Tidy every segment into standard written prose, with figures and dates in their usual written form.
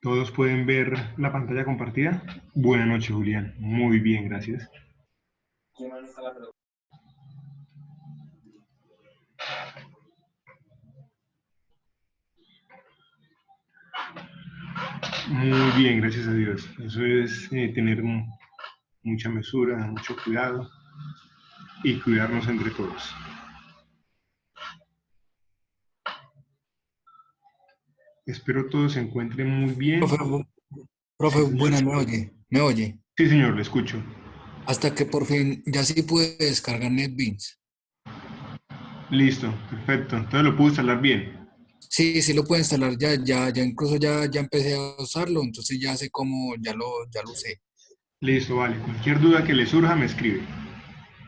¿Todos pueden ver la pantalla compartida? Buenas noches, Julián. Muy bien, gracias. Muy bien, gracias a Dios. Eso es tener mucha mesura, mucho cuidado y cuidarnos entre todos. Espero todos se encuentren muy bien. Profe, profe, Sí, señor. buenas, me oye. Sí, señor, le escucho. Hasta que por fin ya sí pude descargar NetBeans. Listo, perfecto. Entonces lo puedo instalar bien. Sí, sí lo puedo instalar ya incluso ya empecé a usarlo, entonces ya sé cómo, ya lo usé. Listo, vale. Cualquier duda que le surja, me escribe.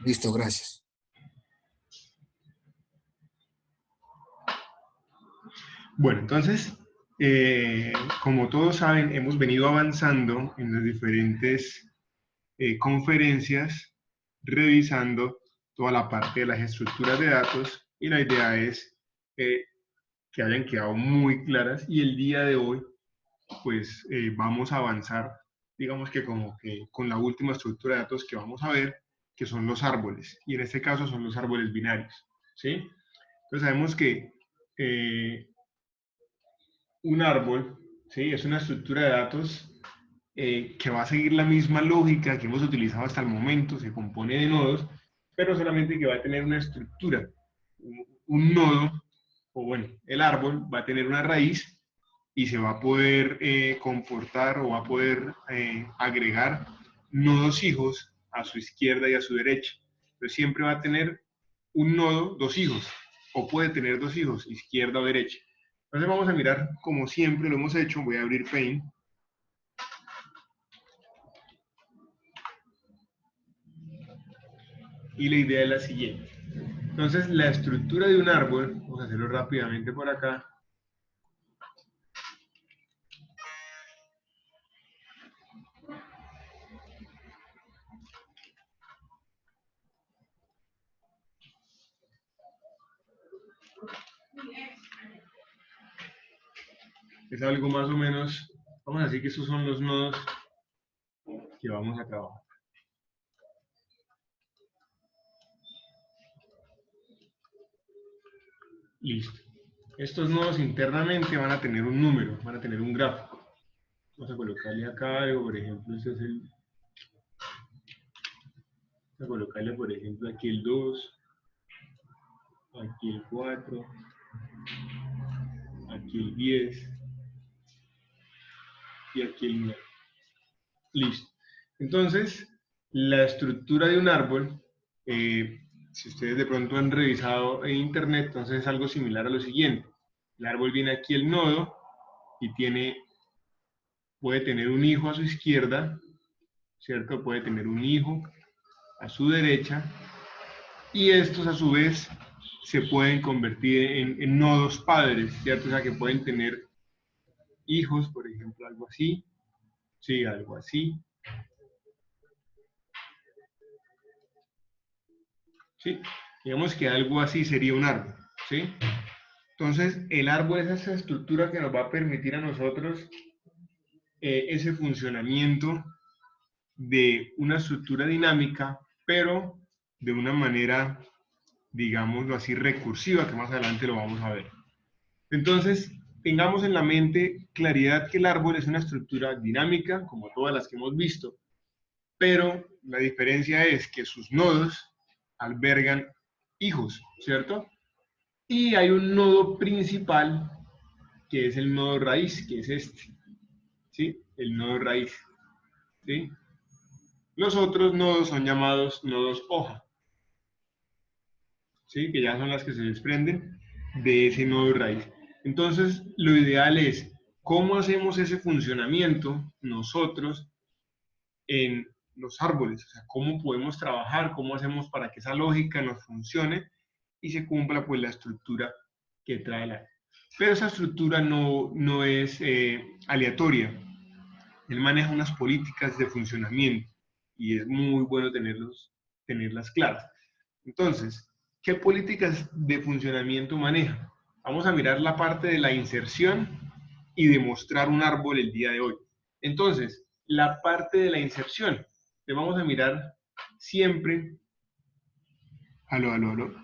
Listo, gracias. Bueno, entonces, como todos saben, hemos venido avanzando en las diferentes conferencias, revisando toda la parte de las estructuras de datos y la idea es eh, que hayan quedado muy claras y el día de hoy pues vamos a avanzar, digamos que como que con la última estructura de datos que vamos a ver, que son los árboles, y en este caso son los árboles binarios, ¿sí? Entonces sabemos que eh, un árbol, ¿sí? Es una estructura de datos que va a seguir la misma lógica que hemos utilizado hasta el momento, se compone de nodos, pero solamente que va a tener una estructura, un nodo, o bueno, el árbol va a tener una raíz y se va a poder comportar o va a poder agregar nodos hijos a su izquierda y a su derecha. Entonces siempre va a tener un nodo, dos hijos, o puede tener dos hijos, izquierda o derecha. Entonces vamos a mirar como siempre lo hemos hecho. Voy a abrir Paint. Y la idea es la siguiente. Entonces la estructura de un árbol, vamos a hacerlo rápidamente por acá. Es algo más o menos, vamos a decir que estos son los nodos que vamos a trabajar. Listo. Estos nodos internamente van a tener un número, van a tener un gráfico. Vamos a colocarle acá algo, por ejemplo, este es el... Vamos a colocarle, por ejemplo, aquí el 2, aquí el 4, aquí el 10 y aquí el 9. Listo. Entonces, la estructura de un árbol, si ustedes de pronto han revisado en internet, entonces es algo similar a lo siguiente. El árbol viene aquí el nodo y puede tener un hijo a su izquierda, ¿cierto? Puede tener un hijo a su derecha y estos a su vez se pueden convertir en nodos padres, ¿cierto? O sea que pueden tener hijos, por ejemplo, algo así, sí, algo así, ¿sí? Digamos que algo así sería un árbol, ¿sí? Entonces, el árbol es esa estructura que nos va a permitir a nosotros ese funcionamiento de una estructura dinámica, pero de una manera, digámoslo así, recursiva, que más adelante lo vamos a ver. Entonces, tengamos en la mente claridad que el árbol es una estructura dinámica, como todas las que hemos visto, pero la diferencia es que sus nodos albergan hijos, ¿cierto? Y hay un nodo principal que es el nodo raíz, que es este, ¿sí? El nodo raíz, ¿sí? Los otros nodos son llamados nodos hoja, ¿sí? Que ya son las que se desprenden de ese nodo raíz. Entonces, lo ideal es cómo hacemos ese funcionamiento nosotros en los árboles, o sea, cómo podemos trabajar, cómo hacemos para que esa lógica nos funcione y se cumpla pues la estructura que trae el árbol. Pero esa estructura no es aleatoria, él maneja unas políticas de funcionamiento y es muy bueno tenerlas claras. Entonces, ¿qué políticas de funcionamiento maneja? Vamos a mirar la parte de la inserción y demostrar un árbol el día de hoy. Entonces, la parte de la inserción, le vamos a mirar siempre. Aló, aló, aló.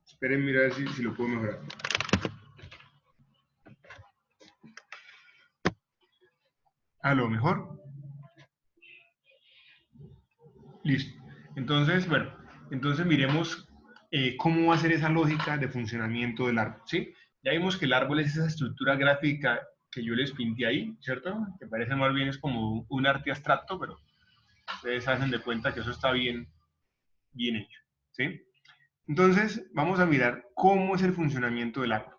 Esperen, mirar si lo puedo mejorar. A lo mejor. Listo. Entonces, bueno, entonces miremos cómo va a ser esa lógica de funcionamiento del árbol, ¿sí? Ya vimos que el árbol es esa estructura gráfica que yo les pinté ahí, ¿cierto? Que parece más bien es como un arte abstracto, pero ustedes hacen de cuenta que eso está bien, bien hecho, ¿sí? Entonces, vamos a mirar cómo es el funcionamiento del árbol.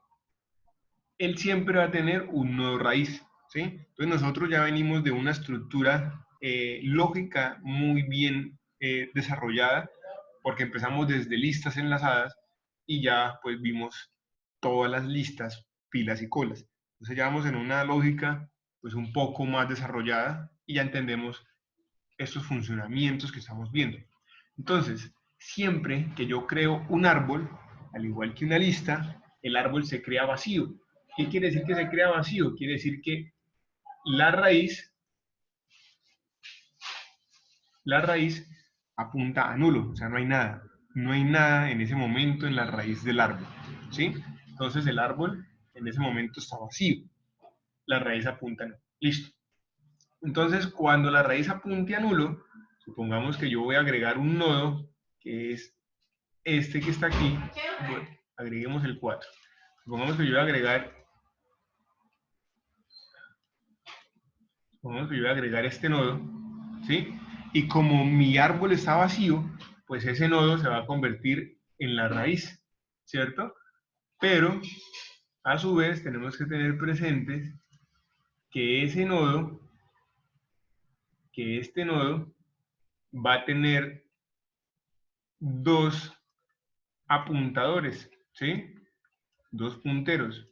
Él siempre va a tener un nodo raíz, ¿sí? Entonces nosotros ya venimos de una estructura lógica muy bien desarrollada, porque empezamos desde listas enlazadas y ya pues vimos todas las listas, filas y colas. Entonces ya vamos en una lógica pues un poco más desarrollada y ya entendemos estos funcionamientos que estamos viendo. Entonces, siempre que yo creo un árbol, al igual que una lista, el árbol se crea vacío. ¿Qué quiere decir que se crea vacío? Quiere decir que la raíz, la raíz apunta a nulo, o sea, no hay nada. No hay nada en ese momento en la raíz del árbol, ¿sí? Entonces el árbol en ese momento está vacío. La raíz apunta a nulo. Listo. Entonces, cuando la raíz apunte a nulo, supongamos que yo voy a agregar un nodo, que es este que está aquí, bueno, agreguemos el 4. Supongamos que yo voy a agregar, supongamos que yo voy a agregar este nodo, ¿sí? Y como mi árbol está vacío, pues ese nodo se va a convertir en la raíz, ¿cierto? Pero, a su vez, tenemos que tener presentes que ese nodo, que este nodo, va a tener dos apuntadores, ¿sí? Dos punteros,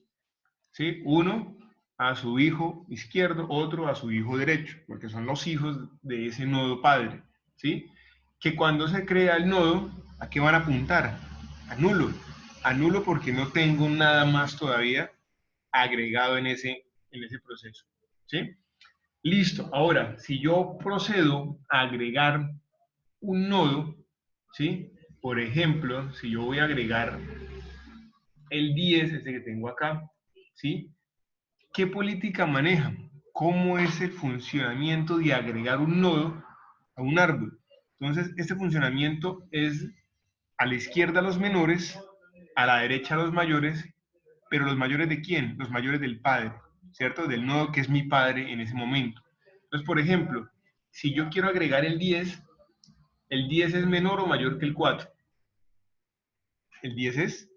¿sí? Uno a su hijo izquierdo, otro a su hijo derecho, porque son los hijos de ese nodo padre, ¿sí? Que cuando se crea el nodo, ¿a qué van a apuntar? A nulo. A nulo porque no tengo nada más todavía agregado en ese proceso, ¿sí? Listo. Ahora, si yo procedo a agregar un nodo, ¿sí? Por ejemplo, si yo voy a agregar el 10, ese que tengo acá, ¿sí? ¿Qué política maneja? ¿Cómo es el funcionamiento de agregar un nodo a un árbol? Entonces, este funcionamiento es a la izquierda los menores, a la derecha los mayores, pero los mayores de quién? Los mayores del padre, ¿cierto? Del nodo que es mi padre en ese momento. Entonces, por ejemplo, si yo quiero agregar el 10 es menor o mayor que el 4. El 10 es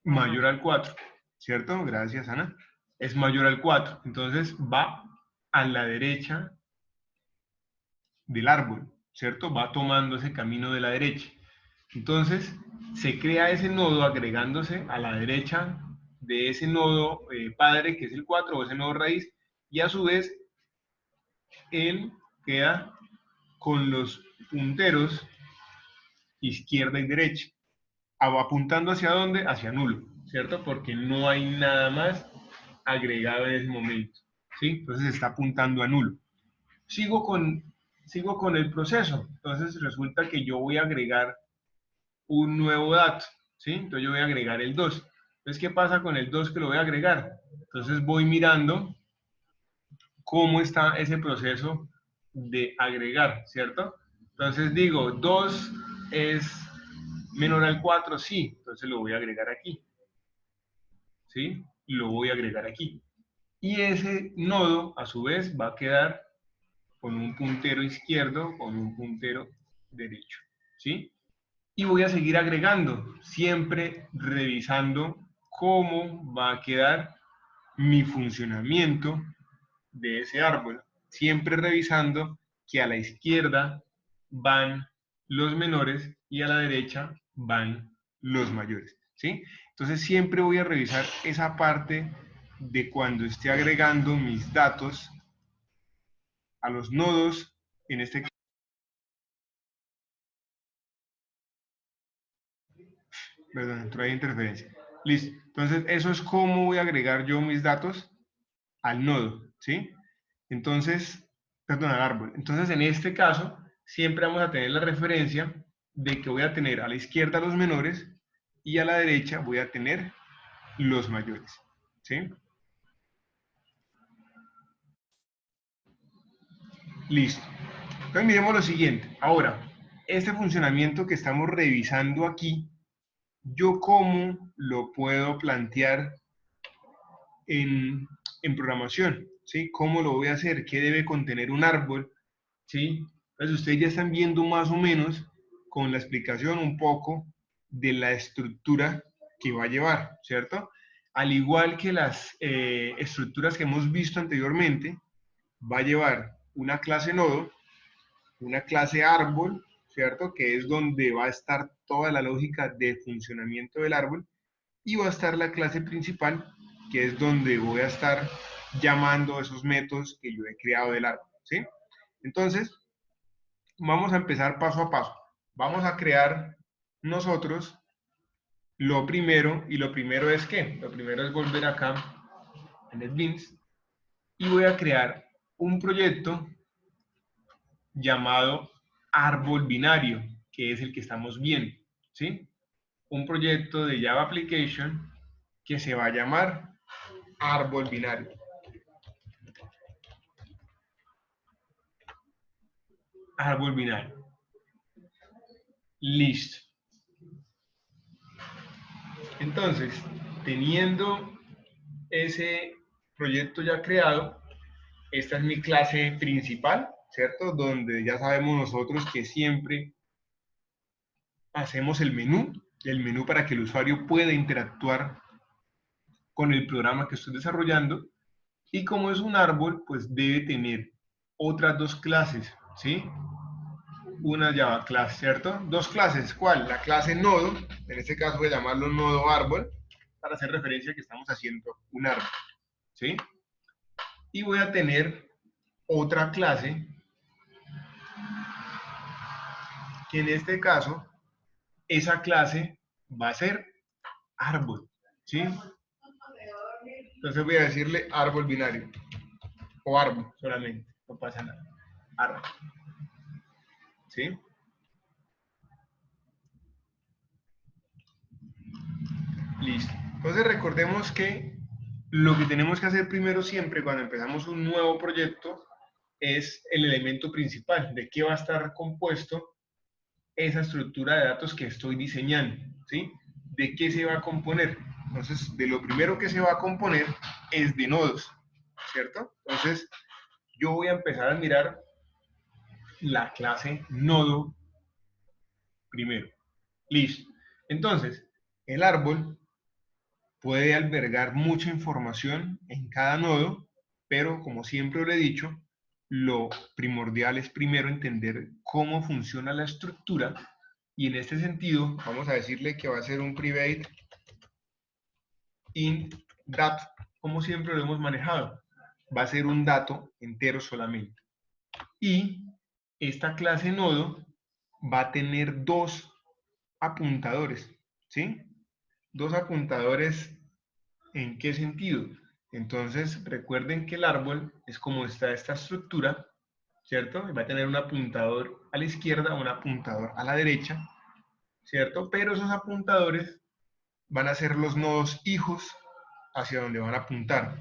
mayor al 4, ¿cierto? Gracias, Ana. Es mayor al 4. Entonces va a la derecha del árbol, ¿cierto? Va tomando ese camino de la derecha. Entonces se crea ese nodo agregándose a la derecha de ese nodo padre, que es el 4, o ese nodo raíz, y a su vez él queda con los punteros izquierda y derecha. Apuntando hacia dónde, hacia nulo, ¿cierto? Porque no hay nada más agregado en ese momento, ¿sí? Entonces está apuntando a nulo. Sigo con, sigo con el proceso, entonces resulta que yo voy a agregar un nuevo dato, ¿sí? Entonces yo voy a agregar el 2. Entonces, ¿qué pasa con el 2 que lo voy a agregar? Entonces voy mirando cómo está ese proceso de agregar, ¿cierto? Entonces digo, 2 es menor al 4, sí, entonces lo voy a agregar aquí, ¿sí? Lo voy a agregar aquí. Y ese nodo, a su vez, va a quedar con un puntero izquierdo, con un puntero derecho, ¿sí? Y voy a seguir agregando, siempre revisando cómo va a quedar mi funcionamiento de ese árbol, siempre revisando que a la izquierda van los menores y a la derecha van los mayores, ¿sí? Entonces siempre voy a revisar esa parte de cuando esté agregando mis datos a los nodos, en este caso, perdón, entró ahí interferencia. Listo. Entonces, eso es cómo voy a agregar yo mis datos al nodo, ¿sí? Entonces, perdón, al árbol. Entonces, en este caso, siempre vamos a tener la referencia de que voy a tener a la izquierda los menores y a la derecha voy a tener los mayores, ¿sí? Listo. Entonces, miremos lo siguiente. Ahora, este funcionamiento que estamos revisando aquí, ¿yo cómo lo puedo plantear en, en programación? ¿Sí? ¿Cómo lo voy a hacer? ¿Qué debe contener un árbol? ¿Sí? Entonces ustedes ya están viendo más o menos con la explicación un poco de la estructura que va a llevar, ¿cierto? Al igual que las estructuras que hemos visto anteriormente, va a llevar una clase nodo, una clase árbol, ¿cierto? Que es donde va a estar toda la lógica de funcionamiento del árbol, y va a estar la clase principal, que es donde voy a estar llamando esos métodos que yo he creado del árbol, ¿sí? Entonces, vamos a empezar paso a paso. Vamos a crear nosotros lo primero, y lo primero es ¿qué? Lo primero es volver acá en NetBeans y voy a crear un proyecto llamado árbol binario, que es el que estamos viendo, ¿sí? Un proyecto de Java Application que se va a llamar árbol binario. Árbol binario. Listo. Entonces, teniendo ese proyecto ya creado, esta es mi clase principal, ¿cierto? Donde ya sabemos nosotros que siempre hacemos el menú para que el usuario pueda interactuar con el programa que estoy desarrollando. Y como es un árbol, pues debe tener otras dos clases, ¿sí? Una Java class, ¿cierto? Dos clases, ¿cuál? La clase nodo, en este caso voy a llamarlo nodo árbol, para hacer referencia a que estamos haciendo un árbol, ¿sí? Y voy a tener otra clase, que en este caso, esa clase va a ser árbol, ¿sí? Entonces voy a decirle árbol binario, o árbol solamente, no pasa nada, árbol, ¿sí? Listo. Entonces recordemos que lo que tenemos que hacer primero siempre cuando empezamos un nuevo proyecto es el elemento principal, de qué va a estar compuesto esa estructura de datos que estoy diseñando, ¿sí? ¿De qué se va a componer? Entonces, de lo primero que se va a componer es de nodos, ¿cierto? Entonces, yo voy a empezar a mirar la clase nodo primero. Listo. Entonces, el árbol puede albergar mucha información en cada nodo, pero como siempre lo he dicho, lo primordial es primero entender cómo funciona la estructura, y en este sentido vamos a decirle que va a ser un private int dat, como siempre lo hemos manejado. Va a ser un dato entero solamente. Y esta clase nodo va a tener dos apuntadores, ¿sí? Dos apuntadores, ¿en qué sentido? Entonces, recuerden que el árbol es como está esta estructura, ¿cierto? Va a tener un apuntador a la izquierda, un apuntador a la derecha, ¿cierto? Pero esos apuntadores van a ser los nodos hijos hacia donde van a apuntar.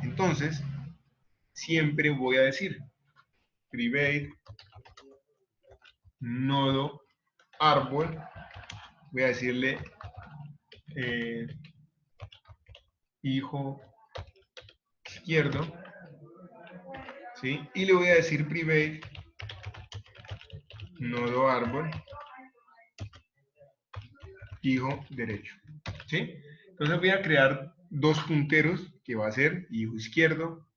Entonces, siempre voy a decir private nodo árbol, voy a decirle hijo izquierdo, ¿sí? Y le voy a decir private nodo árbol hijo derecho, ¿sí? Entonces voy a crear dos punteros que va a ser hijo izquierdo,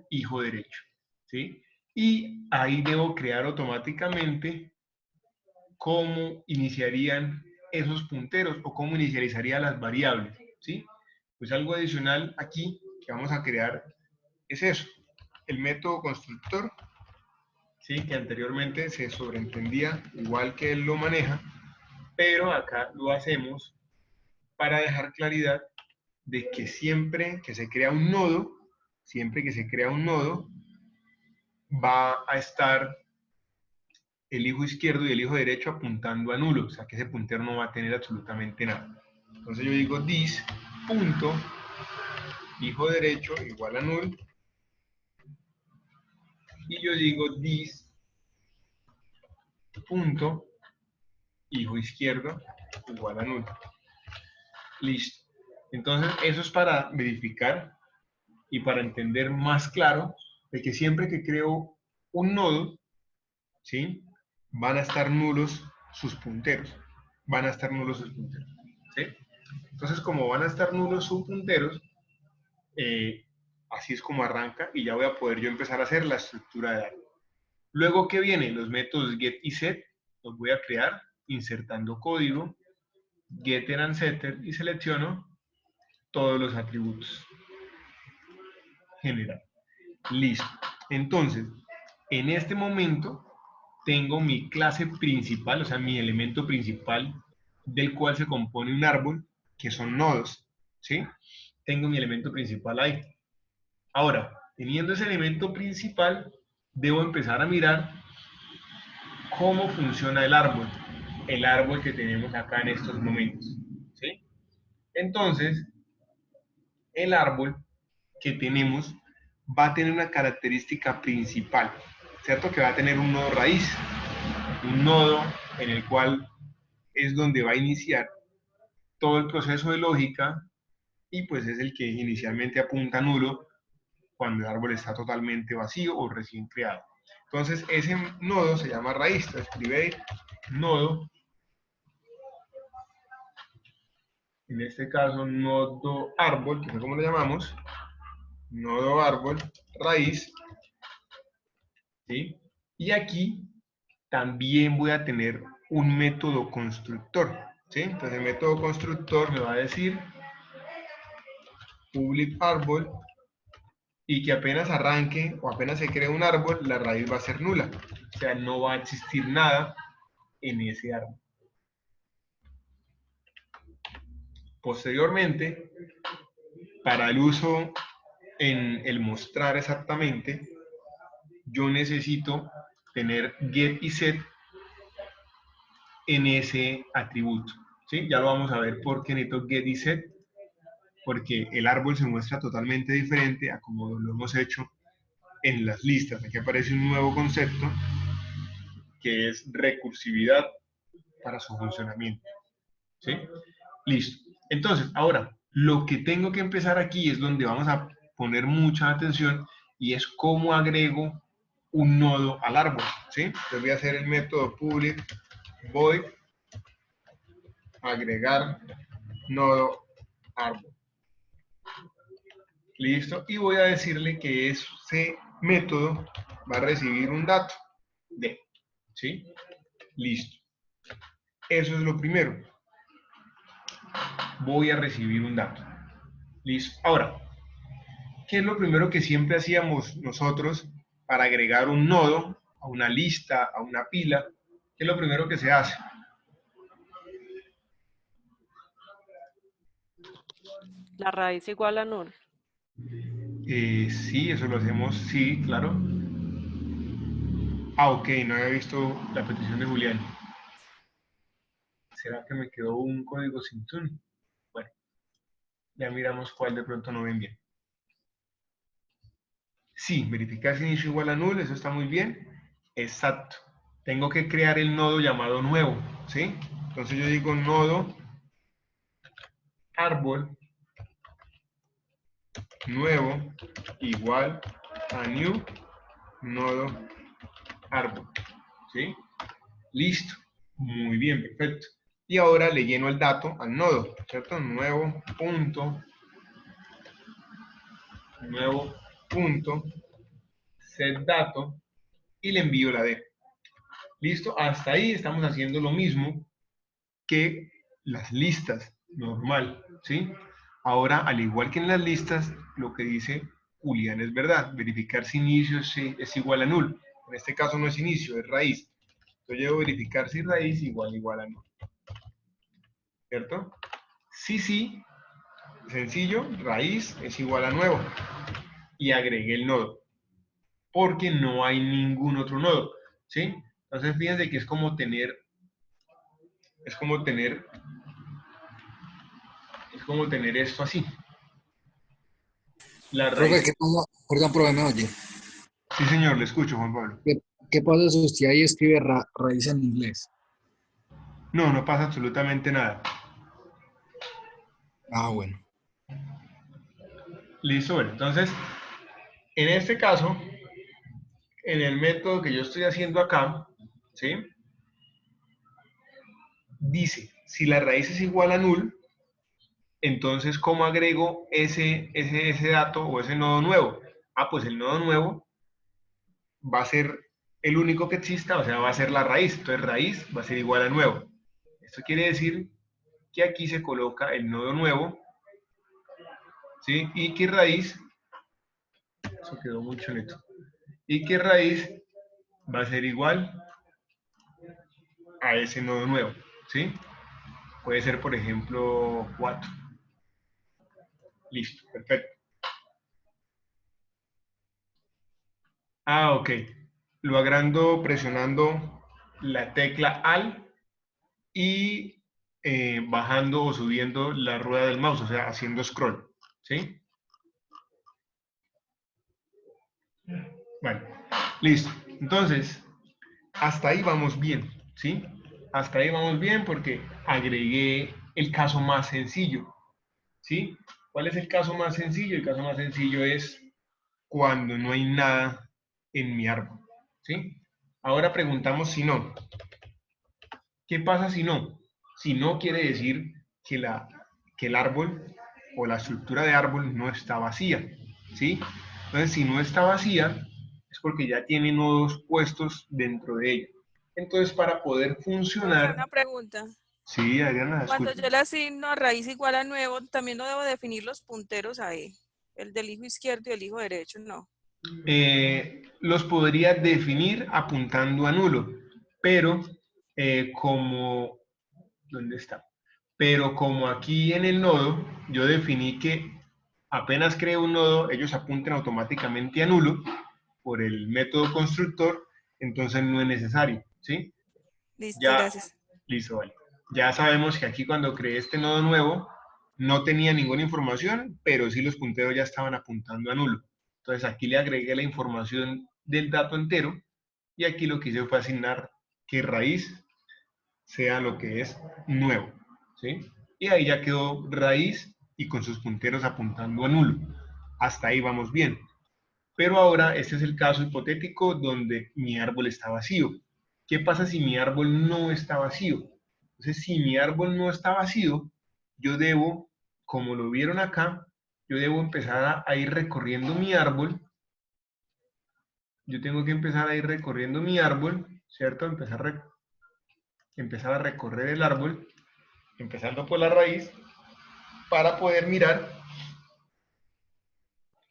hijo derecho, ¿sí? Y ahí debo crear automáticamente cómo iniciarían esos punteros o cómo inicializaría las variables, ¿sí? Pues algo adicional aquí que vamos a crear es eso, el método constructor, ¿sí? Que anteriormente se sobreentendía igual que él lo maneja, pero acá lo hacemos para dejar claridad de que siempre que se crea un nodo, va a estar el hijo izquierdo y el hijo derecho apuntando a nulo, o sea que ese puntero no va a tener absolutamente nada. Entonces yo digo this punto hijo derecho igual a null, y yo digo this punto hijo izquierdo igual a null. Listo. Entonces eso es para verificar y para entender más claro de que siempre que creo un nodo, ¿sí? Van a estar nulos sus punteros. Van a estar nulos sus punteros. ¿Sí? Entonces, como van a estar nulos sus punteros, así es como arranca y ya voy a poder yo empezar a hacer la estructura de árbol. Luego, ¿qué viene? Los métodos get y set los voy a crear insertando código, getter and setter, y selecciono todos los atributos. General. Listo. Entonces, en este momento tengo mi clase principal, o sea, mi elemento principal del cual se compone un árbol, que son nodos, ¿sí? Tengo mi elemento principal ahí. Ahora, teniendo ese elemento principal, debo empezar a mirar cómo funciona el árbol que tenemos acá en estos momentos, ¿sí? Entonces, el árbol que tenemos va a tener una característica principal, ¿cierto? Que va a tener un nodo raíz, un nodo en el cual es donde va a iniciar todo el proceso de lógica y pues es el que inicialmente apunta a nulo cuando el árbol está totalmente vacío o recién creado. Entonces ese nodo se llama raíz, entonces escribe nodo, en este caso nodo árbol, que es como lo llamamos, nodo árbol, raíz, ¿sí? Y aquí también voy a tener un método constructor, ¿sí? Entonces el método constructor me va a decir public árbol y que apenas arranque o apenas se cree un árbol, la raíz va a ser nula. O sea, no va a existir nada en ese árbol. Posteriormente, para el uso en el mostrar exactamente, yo necesito tener get y set en ese atributo. ¿Sí? Ya lo vamos a ver por qué necesito get y set, porque el árbol se muestra totalmente diferente a como lo hemos hecho en las listas. Aquí aparece un nuevo concepto que es recursividad para su funcionamiento. ¿Sí? Listo. Entonces, ahora, lo que tengo que empezar aquí es donde vamos a poner mucha atención y es cómo agrego un nodo al árbol. ¿Sí? Entonces voy a hacer el método public void agregar nodo árbol. Listo. Y voy a decirle que ese método va a recibir un dato de. ¿Sí? Listo. Eso es lo primero. Voy a recibir un dato. Listo. Ahora, ¿qué es lo primero que siempre hacíamos nosotros para agregar un nodo a una lista, a una pila? ¿Qué es lo primero que se hace? La raíz igual a null. Sí, eso lo hacemos, sí, claro. Ah, ok, no había visto la petición de Julián. ¿Será que me quedó un código sin tune? Bueno, ya miramos cuál de pronto no ven bien. Sí, verificar si inicio igual a null, eso está muy bien. Exacto. Tengo que crear el nodo llamado nuevo, ¿sí? Entonces yo digo nodo árbol nuevo igual a new nodo árbol, ¿sí? Listo. Muy bien, perfecto. Y ahora le lleno el dato al nodo, ¿cierto? Nuevo punto set dato y le envío la D. Listo, hasta ahí estamos haciendo lo mismo que las listas, normal, ¿sí? Ahora, al igual que en las listas, lo que dice Julián es verdad, verificar si inicio es igual a null. En este caso no es inicio, es raíz. Entonces yo debo verificar si raíz igual a null. ¿Cierto? Sí, sencillo, raíz es igual a nuevo. Y agregué el nodo. Porque no hay ningún otro nodo. ¿Sí? Entonces fíjense que es como tener esto así. La Profe, raíz. ¿qué pasa? Perdón, profe, me oye. Sí, señor, le escucho, Juan Pablo. ¿Qué, qué pasa si usted ahí escribe raíz en inglés? No, no pasa absolutamente nada. Ah, bueno. Listo, bueno, entonces, en este caso, en el método que yo estoy haciendo acá, ¿sí? Dice, si la raíz es igual a null, entonces, ¿cómo agrego ese dato o ese nodo nuevo? Ah, pues el nodo nuevo va a ser el único que exista, o sea, va a ser la raíz. Entonces, raíz va a ser igual a nuevo. Esto quiere decir que aquí se coloca el nodo nuevo, ¿sí? Y que raíz, eso quedó mucho neto, y que raíz va a ser igual a ese nodo nuevo, ¿sí? Puede ser, por ejemplo, 4. Listo, perfecto. Ah, ok. Lo agrando presionando la tecla Alt y bajando o subiendo la rueda del mouse, o sea, haciendo scroll, ¿sí? Bueno, listo. Entonces, hasta ahí vamos bien, ¿sí? Hasta ahí vamos bien porque agregué el caso más sencillo, ¿sí? ¿Cuál es el caso más sencillo? El caso más sencillo es cuando no hay nada en mi árbol, ¿sí? Ahora preguntamos si no. ¿Qué pasa si no? Si no quiere decir que, que el árbol o la estructura de árbol no está vacía, ¿sí? Entonces, si no está vacía, es porque ya tiene nodos puestos dentro de ella. Entonces, para poder Profe, funcionar, una pregunta. sí, Adriana, Cuando escucha. yo le asigno a raíz igual a nuevo, también no debo definir los punteros ahí. El del hijo izquierdo y el hijo derecho, no. Los podría definir apuntando a nulo, pero como, ¿dónde está? Pero como aquí en el nodo yo definí que apenas creo un nodo, ellos apunten automáticamente a nulo por el método constructor, entonces no es necesario, ¿sí? Listo, Ya, gracias. listo, vale. Ya sabemos que aquí cuando creé este nodo nuevo no tenía ninguna información, pero sí los punteros ya estaban apuntando a nulo. Entonces aquí le agregué la información del dato entero y aquí lo que hice fue asignar que raíz sea lo que es nuevo, ¿sí? Y ahí ya quedó raíz y con sus punteros apuntando a nulo. Hasta ahí vamos bien. Pero ahora este es el caso hipotético donde mi árbol está vacío. ¿Qué pasa si mi árbol no está vacío? Entonces, si mi árbol no está vacío, yo debo, como lo vieron acá, yo debo empezar a ir recorriendo mi árbol. Yo tengo que empezar a ir recorriendo mi árbol, ¿cierto? Empezar a recorrer el árbol, empezando por la raíz, para poder mirar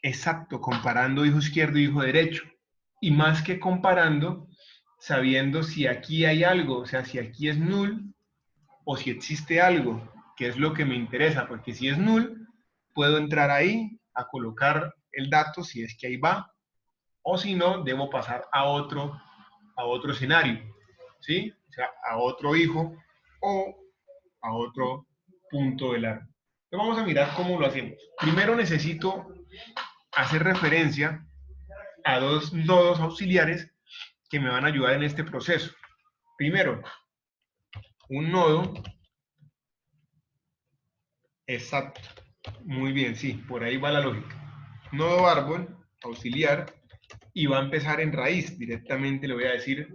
exacto, comparando hijo izquierdo y hijo derecho. Y más que comparando, sabiendo si aquí hay algo, o sea, si aquí es null o si existe algo, que es lo que me interesa, porque si es null, puedo entrar ahí a colocar el dato si es que ahí va, o si no, debo pasar a otro escenario, ¿sí? O sea, a otro hijo o a otro punto del árbol. Entonces vamos a mirar cómo lo hacemos. Primero necesito hacer referencia a dos nodos auxiliares que me van a ayudar en este proceso. Primero, un nodo exacto. Muy bien, sí, por ahí va la lógica. Nodo árbol auxiliar y va a empezar en raíz. Directamente le voy a decir,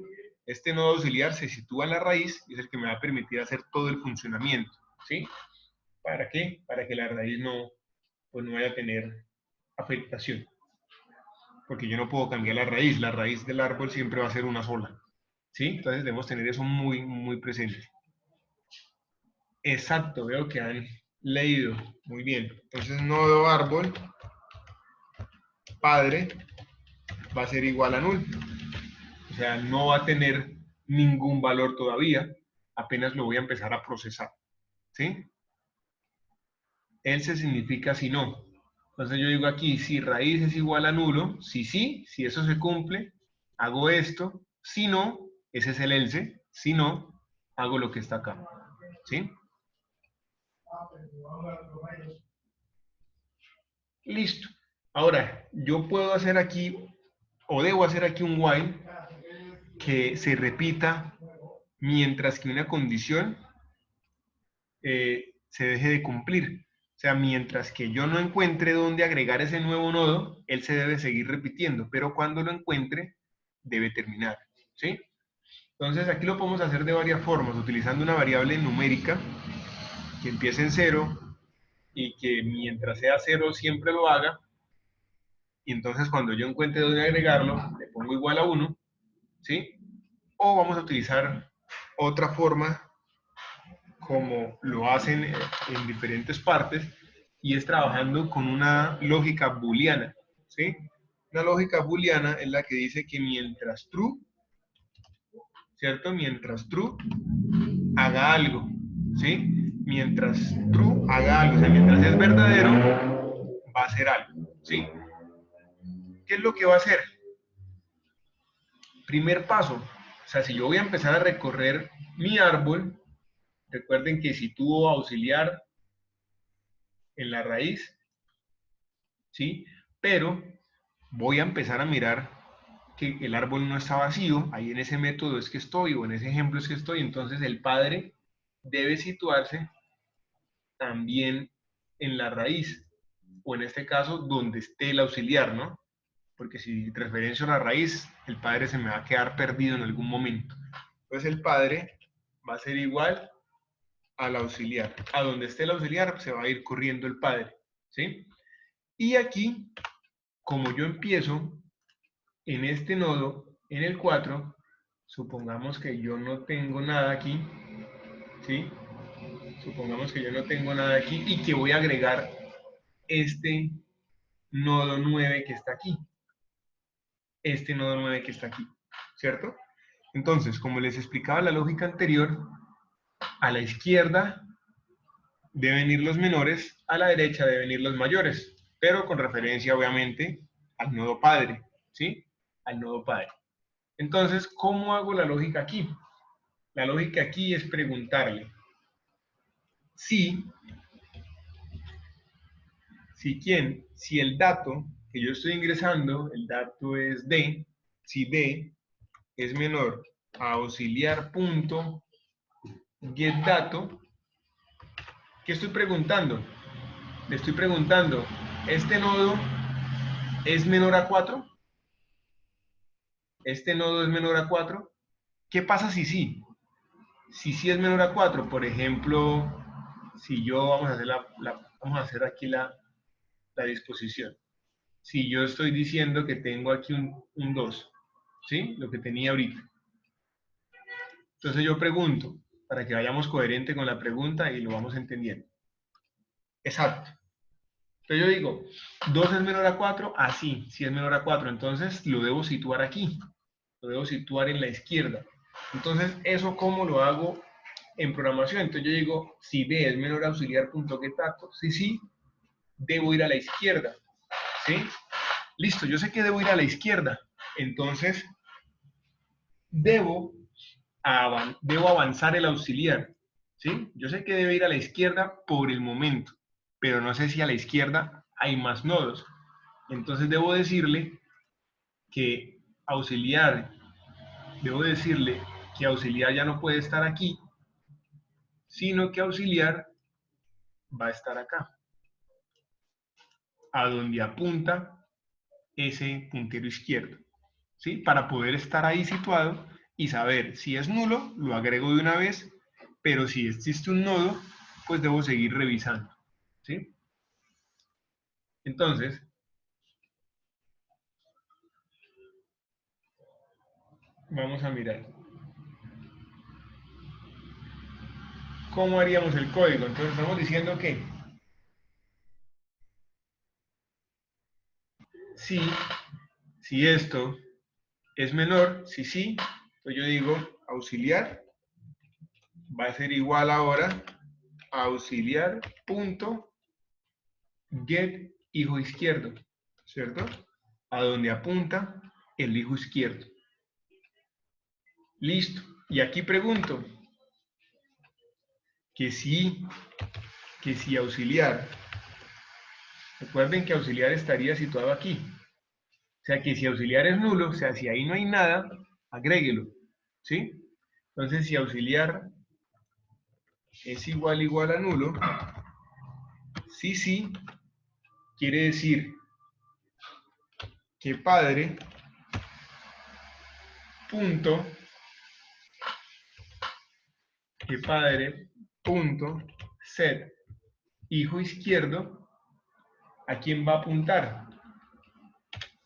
este nodo auxiliar se sitúa en la raíz y es el que me va a permitir hacer todo el funcionamiento. ¿Sí? ¿Para qué? Para que la raíz no, pues no vaya a tener afectación. Porque yo no puedo cambiar la raíz del árbol siempre va a ser una sola. ¿Sí? Entonces debemos tener eso muy, muy presente. Exacto, veo que han leído. Muy bien. Entonces nodo árbol padre va a ser igual a null. O sea, no va a tener ningún valor todavía. Apenas lo voy a empezar a procesar. ¿Sí? else significa si no. Entonces yo digo aquí, si raíz es igual a nulo, si eso se cumple, hago esto. Si no, ese es el else. Si no, hago lo que está acá. ¿Sí? Listo. Ahora, yo puedo hacer aquí, o debo hacer aquí un while que se repita mientras que una condición se deje de cumplir. O sea, mientras que yo no encuentre dónde agregar ese nuevo nodo, él se debe seguir repitiendo, pero cuando lo encuentre, debe terminar. ¿Sí? Entonces, aquí lo podemos hacer de varias formas, utilizando una variable numérica que empiece en 0 y que mientras sea 0 siempre lo haga. Y entonces, cuando yo encuentre dónde agregarlo, le pongo igual a 1. ¿Sí? O vamos a utilizar otra forma como lo hacen en diferentes partes, y es trabajando con una lógica booleana, ¿sí? Una lógica booleana es la que dice que mientras true, ¿cierto? Mientras true haga algo, ¿sí? Mientras true haga algo, o sea, mientras es verdadero, va a hacer algo, ¿sí? ¿Qué es lo que va a hacer? Primer paso, o sea, si yo voy a empezar a recorrer mi árbol, recuerden que sitúo auxiliar en la raíz, ¿sí? Pero voy a empezar a mirar que el árbol no está vacío, ahí en ese método es que estoy, o en ese ejemplo es que estoy, entonces el padre debe situarse también en la raíz, o en este caso, donde esté el auxiliar, ¿no? Porque si referencio a la raíz, el padre se me va a quedar perdido en algún momento. Entonces el padre va a ser igual al auxiliar. A donde esté el auxiliar, se va a ir corriendo el padre, ¿sí? Y aquí, como yo empiezo en este nodo, en el 4, supongamos que yo no tengo nada aquí, ¿sí? Supongamos que yo no tengo nada aquí y que voy a agregar este nodo 9 que está aquí. Este nodo 9 que está aquí, ¿cierto? Entonces, como les explicaba la lógica anterior, a la izquierda deben ir los menores, a la derecha deben ir los mayores, pero con referencia, obviamente, al nodo padre, ¿sí? Al nodo padre. Entonces, ¿cómo hago la lógica aquí? La lógica aquí es preguntarle si el dato que yo estoy ingresando, el dato es D, si D es menor a auxiliar.getDato, ¿qué estoy preguntando? Le estoy preguntando, ¿este nodo es menor a 4? ¿Este nodo es menor a 4? ¿Qué pasa si sí? Si sí es menor a 4, por ejemplo, si yo, vamos a hacer aquí la disposición. Si yo estoy diciendo que tengo aquí un 2, ¿sí? Lo que tenía ahorita. Entonces yo pregunto, para que vayamos coherente con la pregunta y lo vamos entendiendo. Exacto. Entonces yo digo, 2 es menor a 4, sí es menor a 4, entonces lo debo situar aquí. Lo debo situar en la izquierda. Entonces, ¿eso cómo lo hago en programación? Entonces yo digo, si D es menor a auxiliar.getDato, sí, debo ir a la izquierda, ¿sí? Listo, yo sé que debo ir a la izquierda, entonces debo avanzar el auxiliar, ¿sí? Yo sé que debe ir a la izquierda por el momento, pero no sé si a la izquierda hay más nodos. Entonces debo decirle que auxiliar ya no puede estar aquí, sino que auxiliar va a estar acá, a donde apunta ese puntero izquierdo, ¿sí? Para poder estar ahí situado y saber si es nulo, lo agrego de una vez, pero si existe un nodo, pues debo seguir revisando, ¿sí? Entonces, vamos a mirar. ¿Cómo haríamos el código? Entonces estamos diciendo que si esto es menor, sí, entonces yo digo auxiliar va a ser igual ahora a auxiliar punto get hijo izquierdo, ¿cierto? A donde apunta el hijo izquierdo. Listo. Y aquí pregunto que si auxiliar, recuerden que auxiliar estaría situado aquí. O sea que si auxiliar es nulo, o sea, si ahí no hay nada, agréguelo, ¿sí? Entonces, si auxiliar es igual a nulo, sí, quiere decir que padre punto set hijo izquierdo, ¿a quién va a apuntar?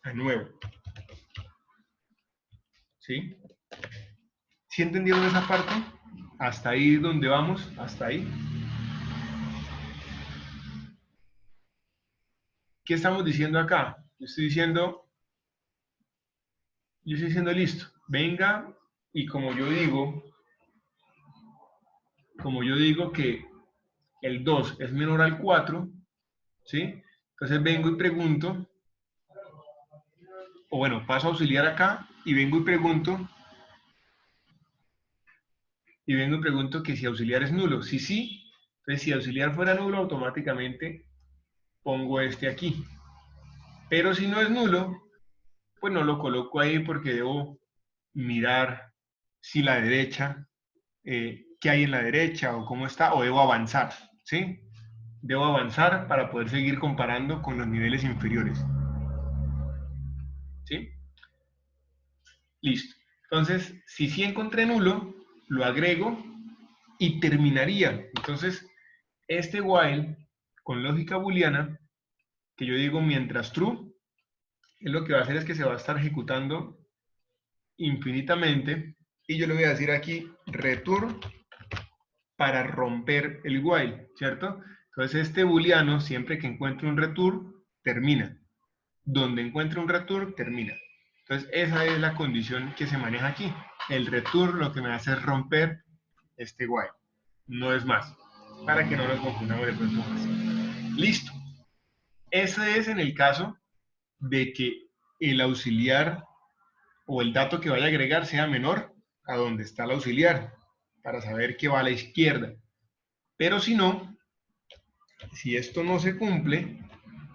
A nuevo. ¿Sí? ¿Sí entendieron esa parte? ¿Hasta ahí donde vamos? ¿Hasta ahí? ¿Qué estamos diciendo acá? Yo estoy diciendo listo, venga, y como yo digo que el 2 es menor al 4, ¿sí? Entonces vengo y pregunto, o bueno, paso a auxiliar acá y vengo y pregunto que si auxiliar es nulo. Sí, entonces si auxiliar fuera nulo, automáticamente pongo este aquí. Pero si no es nulo, pues no lo coloco ahí porque debo mirar si la derecha, qué hay en la derecha o cómo está, o debo avanzar, ¿sí? Debo avanzar para poder seguir comparando con los niveles inferiores. ¿Sí? Listo. Entonces, si sí encontré nulo, lo agrego y terminaría. Entonces, este while con lógica booleana, que yo digo mientras true, es lo que va a hacer es que se va a estar ejecutando infinitamente y yo le voy a decir aquí return para romper el while, ¿cierto? Entonces este booleano, siempre que encuentre un return, termina. Donde encuentre un return, termina. Entonces esa es la condición que se maneja aquí. El return lo que me hace es romper este while. No es más. Para que no nos confundamos de pronto más. Listo. Ese es en el caso de que el auxiliar o el dato que vaya a agregar sea menor a donde está el auxiliar, para saber que va a la izquierda. Pero si no, si esto no se cumple,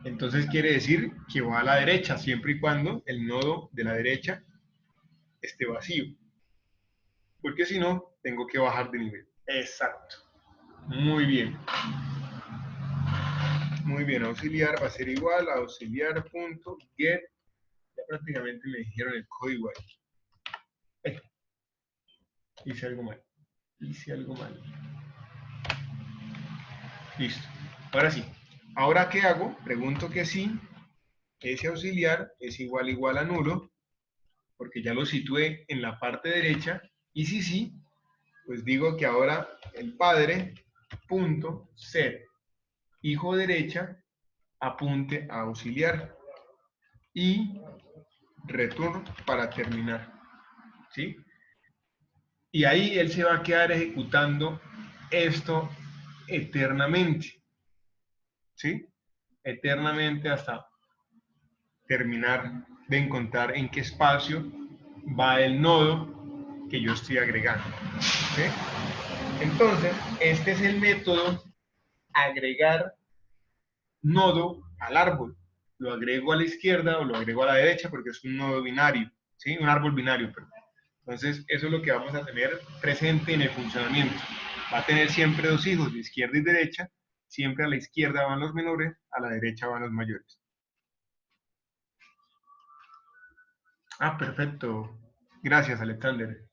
entonces quiere decir que va a la derecha, siempre y cuando el nodo de la derecha esté vacío. Porque si no, tengo que bajar de nivel. Exacto. Muy bien. Muy bien, auxiliar va a ser igual a auxiliar.get. Ya prácticamente me dijeron el código ahí. Hice algo mal. Listo. Ahora sí. ¿Ahora qué hago? Pregunto que sí. Ese auxiliar es igual a nulo, porque ya lo situé en la parte derecha. Y si sí, pues digo que ahora el padre punto set hijo derecha apunte a auxiliar y return para terminar. ¿Sí? Y ahí él se va a quedar ejecutando esto eternamente. ¿Sí? Eternamente hasta terminar de encontrar en qué espacio va el nodo que yo estoy agregando. ¿Sí? Entonces, este es el método agregar nodo al árbol. Lo agrego a la izquierda o lo agrego a la derecha porque es un nodo binario, ¿sí? Un árbol binario, perdón. Entonces, eso es lo que vamos a tener presente en el funcionamiento. Va a tener siempre dos hijos, de izquierda y derecha. Siempre a la izquierda van los menores, a la derecha van los mayores. Ah, perfecto. Gracias, Alexander.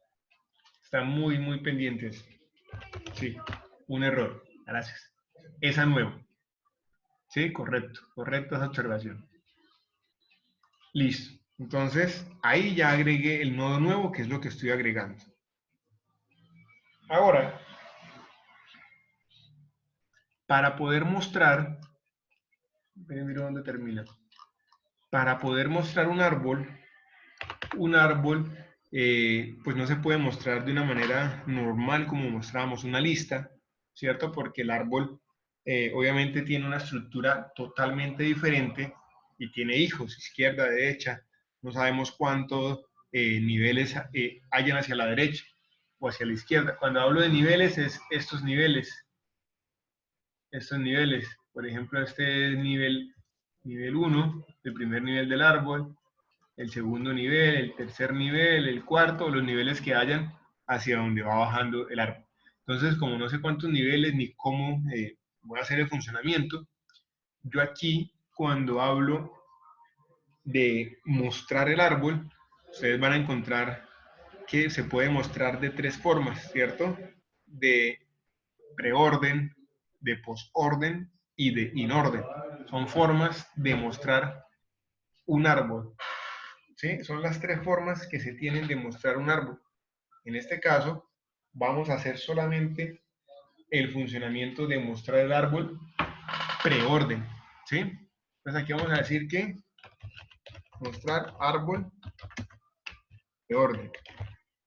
Están muy pendientes. Sí, un error. Gracias. Esa nuevo. Sí, correcto esa observación. Listo. Entonces, ahí ya agregué el nodo nuevo, que es lo que estoy agregando. Ahora, para poder mostrar, mira dónde termina. Para poder mostrar un árbol, pues no se puede mostrar de una manera normal como mostrábamos una lista, ¿cierto? Porque el árbol obviamente tiene una estructura totalmente diferente y tiene hijos, izquierda, derecha, no sabemos cuántos niveles hayan hacia la derecha o hacia la izquierda. Cuando hablo de niveles es estos niveles, por ejemplo, este es nivel 1, el primer nivel del árbol, el segundo nivel, el tercer nivel, el cuarto, los niveles que hayan hacia donde va bajando el árbol. Entonces, como no sé cuántos niveles ni cómo voy a hacer el funcionamiento, yo aquí, cuando hablo de mostrar el árbol, ustedes van a encontrar que se puede mostrar de 3 formas, ¿cierto? De preorden, de posorden y de inorden. Son formas de mostrar un árbol. ¿Sí? Son las 3 formas que se tienen de mostrar un árbol. En este caso, vamos a hacer solamente el funcionamiento de mostrar el árbol preorden. ¿Sí? Entonces aquí vamos a decir que mostrar árbol preorden.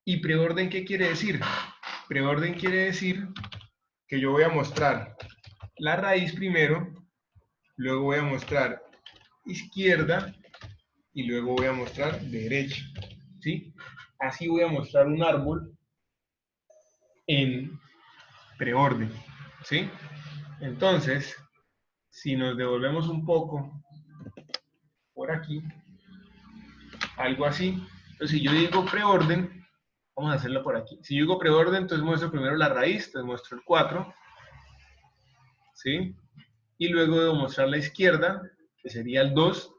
¿Y preorden qué quiere decir? Preorden quiere decir que yo voy a mostrar la raíz primero, luego voy a mostrar izquierda y luego voy a mostrar derecha. ¿Sí? Así voy a mostrar un árbol en preorden. ¿Sí? Entonces, si nos devolvemos un poco por aquí, algo así. Entonces, si yo digo preorden, vamos a hacerlo por aquí. Si yo digo preorden, entonces muestro primero la raíz, entonces muestro el 4, ¿sí? Y luego debo mostrar la izquierda, que sería el 2,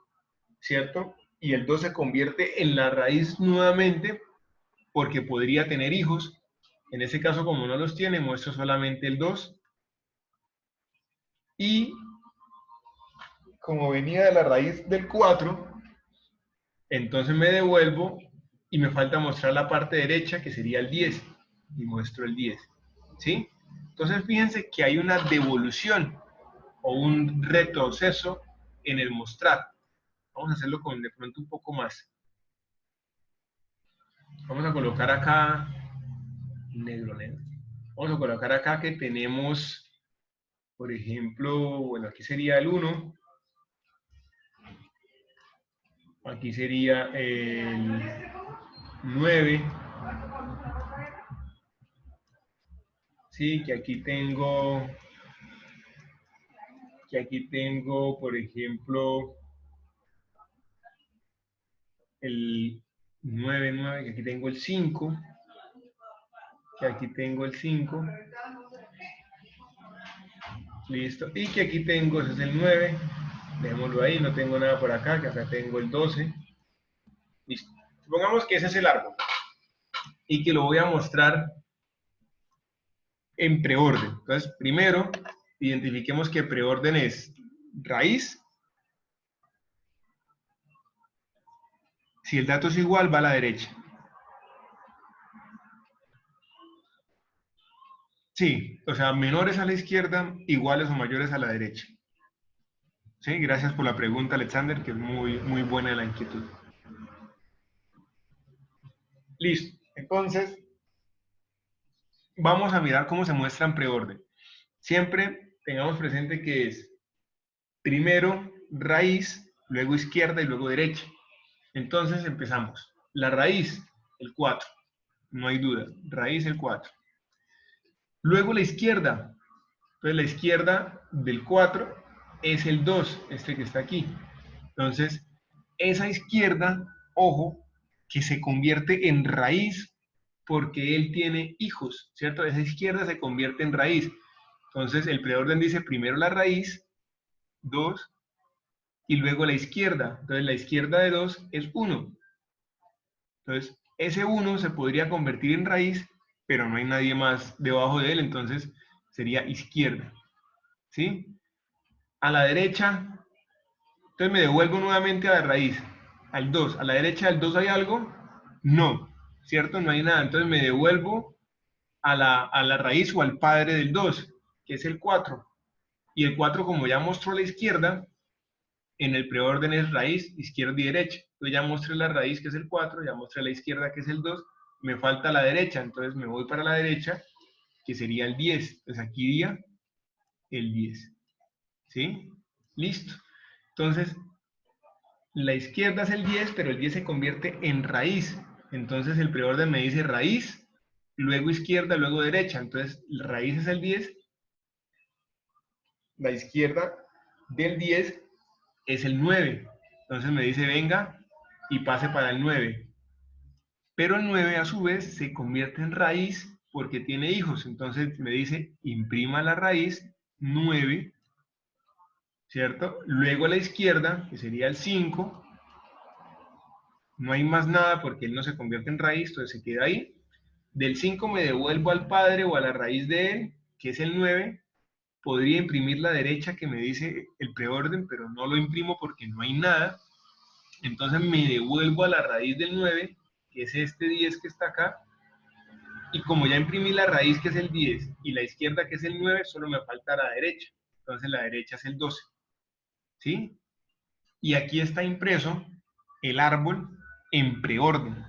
¿cierto? Y el 2 se convierte en la raíz nuevamente, porque podría tener hijos. En ese caso, como no los tiene, muestro solamente el 2. Y como venía de la raíz del 4, entonces me devuelvo y me falta mostrar la parte derecha, que sería el 10, y muestro el 10, ¿sí? Entonces fíjense que hay una devolución o un retroceso en el mostrar. Vamos a hacerlo con de pronto un poco más. Vamos a colocar acá, negro. Vamos a colocar acá que tenemos, por ejemplo, bueno, aquí sería el 1, aquí sería el 9, sí, que aquí tengo, por ejemplo, el 9, que aquí tengo el 5, que aquí tengo el 5, listo, y que aquí tengo, ese es el 9, dejémoslo ahí, no tengo nada por acá, que acá tengo el 12, listo. Supongamos que ese es el árbol, y que lo voy a mostrar en preorden. Entonces, primero, identifiquemos que preorden es raíz. Si el dato es igual, va a la derecha. Sí, o sea, menores a la izquierda, iguales o mayores a la derecha. Sí, gracias por la pregunta, Alexander, que es muy, muy buena la inquietud. Listo. Entonces, vamos a mirar cómo se muestra en preorden. Siempre tengamos presente que es primero raíz, luego izquierda y luego derecha. Entonces empezamos. La raíz, el 4. No hay duda. Raíz, el 4. Luego la izquierda. Entonces la izquierda del 4 es el 2, este que está aquí. Entonces, esa izquierda, ojo, que se convierte en raíz porque él tiene hijos, ¿cierto? Esa izquierda se convierte en raíz. Entonces, el preorden dice primero la raíz, 2, y luego la izquierda. Entonces, la izquierda de 2 es 1. Entonces, ese 1 se podría convertir en raíz, pero no hay nadie más debajo de él, entonces sería izquierda. ¿Sí? A la derecha, entonces me devuelvo nuevamente a la raíz, al 2. ¿A la derecha del 2 hay algo? No, ¿cierto? No hay nada. Entonces me devuelvo a la raíz o al padre del 2, que es el 4. Y el 4, como ya mostró la izquierda, en el preorden es raíz, izquierda y derecha. Entonces ya mostré la raíz, que es el 4, ya mostré la izquierda, que es el 2, me falta la derecha, entonces me voy para la derecha, que sería el 10. Entonces aquí iría el 10. ¿Sí? Listo. Entonces, la izquierda es el 10, pero el 10 se convierte en raíz. Entonces el preorden me dice raíz, luego izquierda, luego derecha. Entonces, raíz es el 10, la izquierda del 10 es el 9. Entonces me dice venga y pase para el 9. Pero el 9 a su vez se convierte en raíz porque tiene hijos. Entonces me dice imprima la raíz 9, ¿cierto? Luego a la izquierda, que sería el 5, no hay más nada porque él no se convierte en raíz, entonces se queda ahí. Del 5 me devuelvo al padre o a la raíz de él, que es el 9. Podría imprimir la derecha que me dice el preorden, pero no lo imprimo porque no hay nada. Entonces me devuelvo a la raíz del 9, que es este 10 que está acá. Y como ya imprimí la raíz, que es el 10, y la izquierda, que es el 9, solo me falta la derecha. Entonces la derecha es el 12. ¿Sí? Y aquí está impreso el árbol en preorden.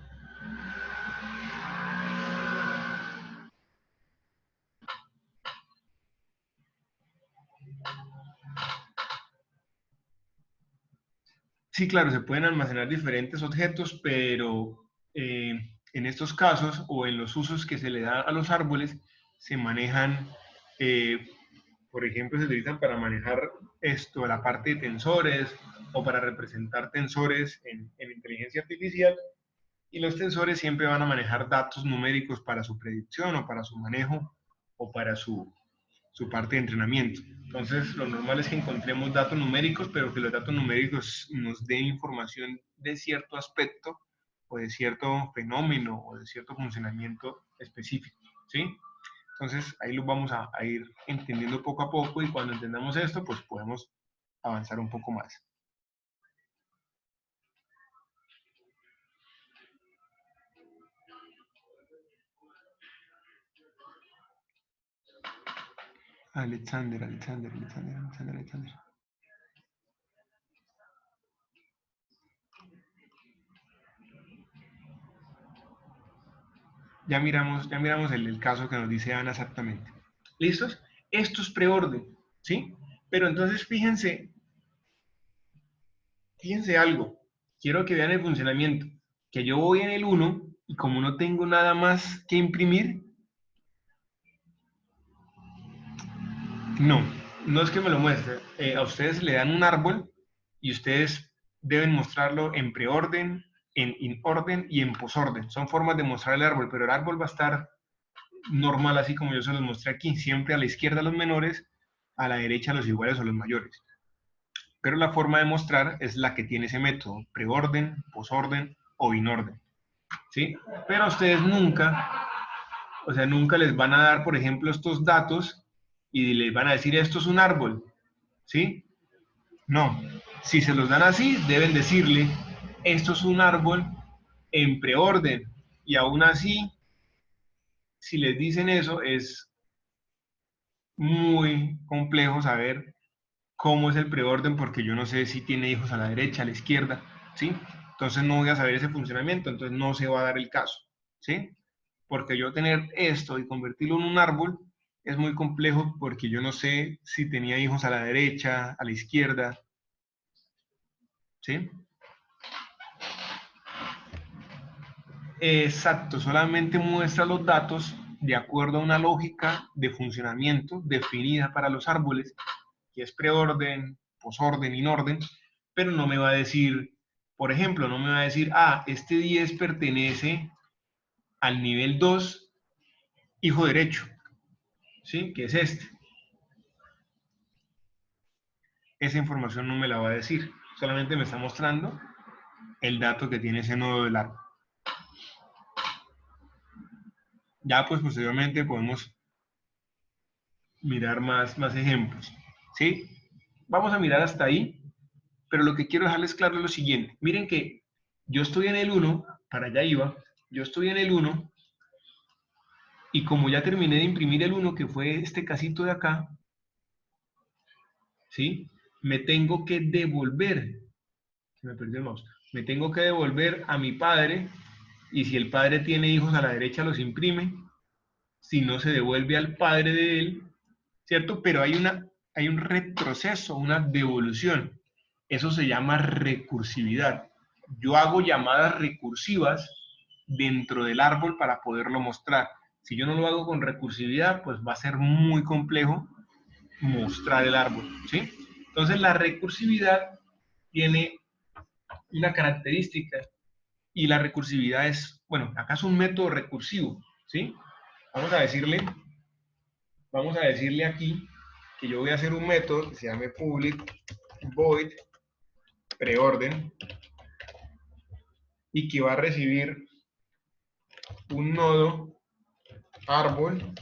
Sí, claro, se pueden almacenar diferentes objetos, pero en estos casos o en los usos que se le da a los árboles, se manejan, por ejemplo, se utilizan para manejar esto, la parte de tensores o para representar tensores en inteligencia artificial. Y los tensores siempre van a manejar datos numéricos para su predicción o para su manejo o para su parte de entrenamiento. Entonces, lo normal es que encontremos datos numéricos, pero que los datos numéricos nos den información de cierto aspecto o de cierto fenómeno o de cierto funcionamiento específico, ¿sí? Entonces, ahí lo vamos a ir entendiendo poco a poco y cuando entendamos esto, pues podemos avanzar un poco más. Alexander. Ya miramos el caso que nos dice Ana exactamente. ¿Listos? Esto es preorden, ¿sí? Pero entonces fíjense algo. Quiero que vean el funcionamiento. Que yo voy en el 1 y como no tengo nada más que imprimir, no es que me lo muestre. A ustedes le dan un árbol y ustedes deben mostrarlo en preorden, en inorden y en posorden. Son formas de mostrar el árbol, pero el árbol va a estar normal, así como yo se los mostré aquí, siempre a la izquierda los menores, a la derecha los iguales o los mayores. Pero la forma de mostrar es la que tiene ese método, preorden, posorden o inorden, ¿sí? Pero ustedes nunca les van a dar, por ejemplo, estos datos y les van a decir, esto es un árbol, ¿sí? No, si se los dan así, deben decirle, esto es un árbol en preorden, y aún así, si les dicen eso, es muy complejo saber cómo es el preorden porque yo no sé si tiene hijos a la derecha, a la izquierda, ¿sí? Entonces no voy a saber ese funcionamiento, entonces no se va a dar el caso, ¿sí? Porque yo tener esto y convertirlo en un árbol es muy complejo porque yo no sé si tenía hijos a la derecha, a la izquierda, ¿sí? Exacto, solamente muestra los datos de acuerdo a una lógica de funcionamiento definida para los árboles, que es preorden, posorden, inorden, pero no me va a decir, por ejemplo, no me va a decir, este 10 pertenece al nivel 2, hijo derecho, ¿sí? Que es este. Esa información no me la va a decir, solamente me está mostrando el dato que tiene ese nodo del árbol. Ya pues posteriormente podemos mirar más ejemplos, ¿sí? Vamos a mirar hasta ahí, pero lo que quiero dejarles claro es lo siguiente. Miren que yo estoy en el 1, para allá iba, yo estoy en el 1, y como ya terminé de imprimir el 1, que fue este casito de acá, ¿sí? Me tengo que devolver, se me perdió el mouse, me tengo que devolver a mi padre, y si el padre tiene hijos a la derecha los imprime, si no se devuelve al padre de él, ¿cierto? Pero hay una hay un retroceso, una devolución. Eso se llama recursividad. Yo hago llamadas recursivas dentro del árbol para poderlo mostrar. Si yo no lo hago con recursividad, pues va a ser muy complejo mostrar el árbol, ¿sí? Entonces la recursividad tiene una característica y la recursividad es, bueno, acá es un método recursivo, ¿sí? Vamos a decirle aquí que yo voy a hacer un método que se llame public void preorden y que va a recibir un nodo árbol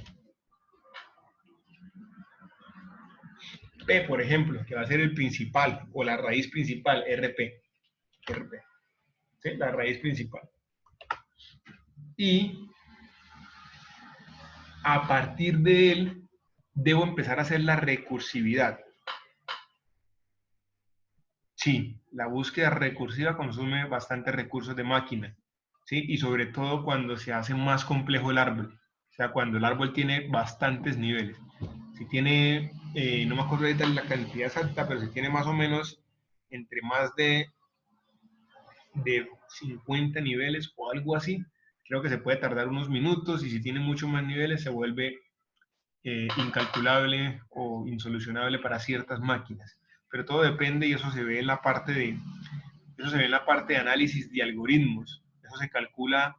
P, por ejemplo, que va a ser el principal o la raíz principal, RP, ¿sí? La raíz principal. Y a partir de él debo empezar a hacer la recursividad. Sí, la búsqueda recursiva consume bastantes recursos de máquina, ¿sí? Y sobre todo cuando se hace más complejo el árbol, o sea, cuando el árbol tiene bastantes niveles. Si tiene, no me acuerdo ahorita la cantidad exacta, pero si tiene más o menos entre más de 50 niveles o algo así, creo que se puede tardar unos minutos, y si tiene mucho más niveles se vuelve incalculable o insolucionable para ciertas máquinas. Pero todo depende, y eso se ve en la parte de análisis de algoritmos. Eso se calcula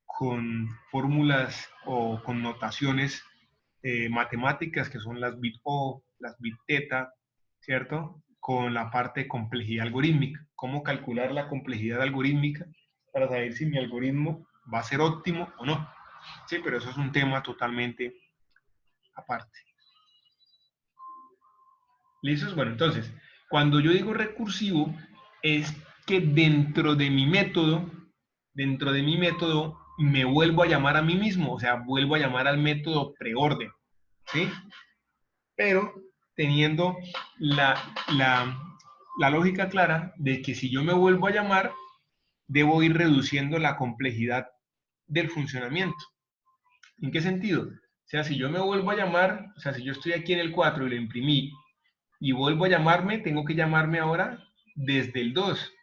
con fórmulas o con notaciones matemáticas, que son las bit O, las bit teta, ¿cierto? Con la parte de complejidad algorítmica. Cómo calcular la complejidad algorítmica para saber si mi algoritmo va a ser óptimo o no. Sí, pero eso es un tema totalmente aparte. ¿Listos? Bueno, entonces, cuando yo digo recursivo, es que dentro de mi método, me vuelvo a llamar a mí mismo, o sea, vuelvo a llamar al método preorden, ¿sí? Pero teniendo la lógica clara de que si yo me vuelvo a llamar, debo ir reduciendo la complejidad del funcionamiento. ¿En qué sentido? O sea, si yo me vuelvo a llamar, o sea, si yo estoy aquí en el 4 y lo imprimí y vuelvo a llamarme, tengo que llamarme ahora desde el 2,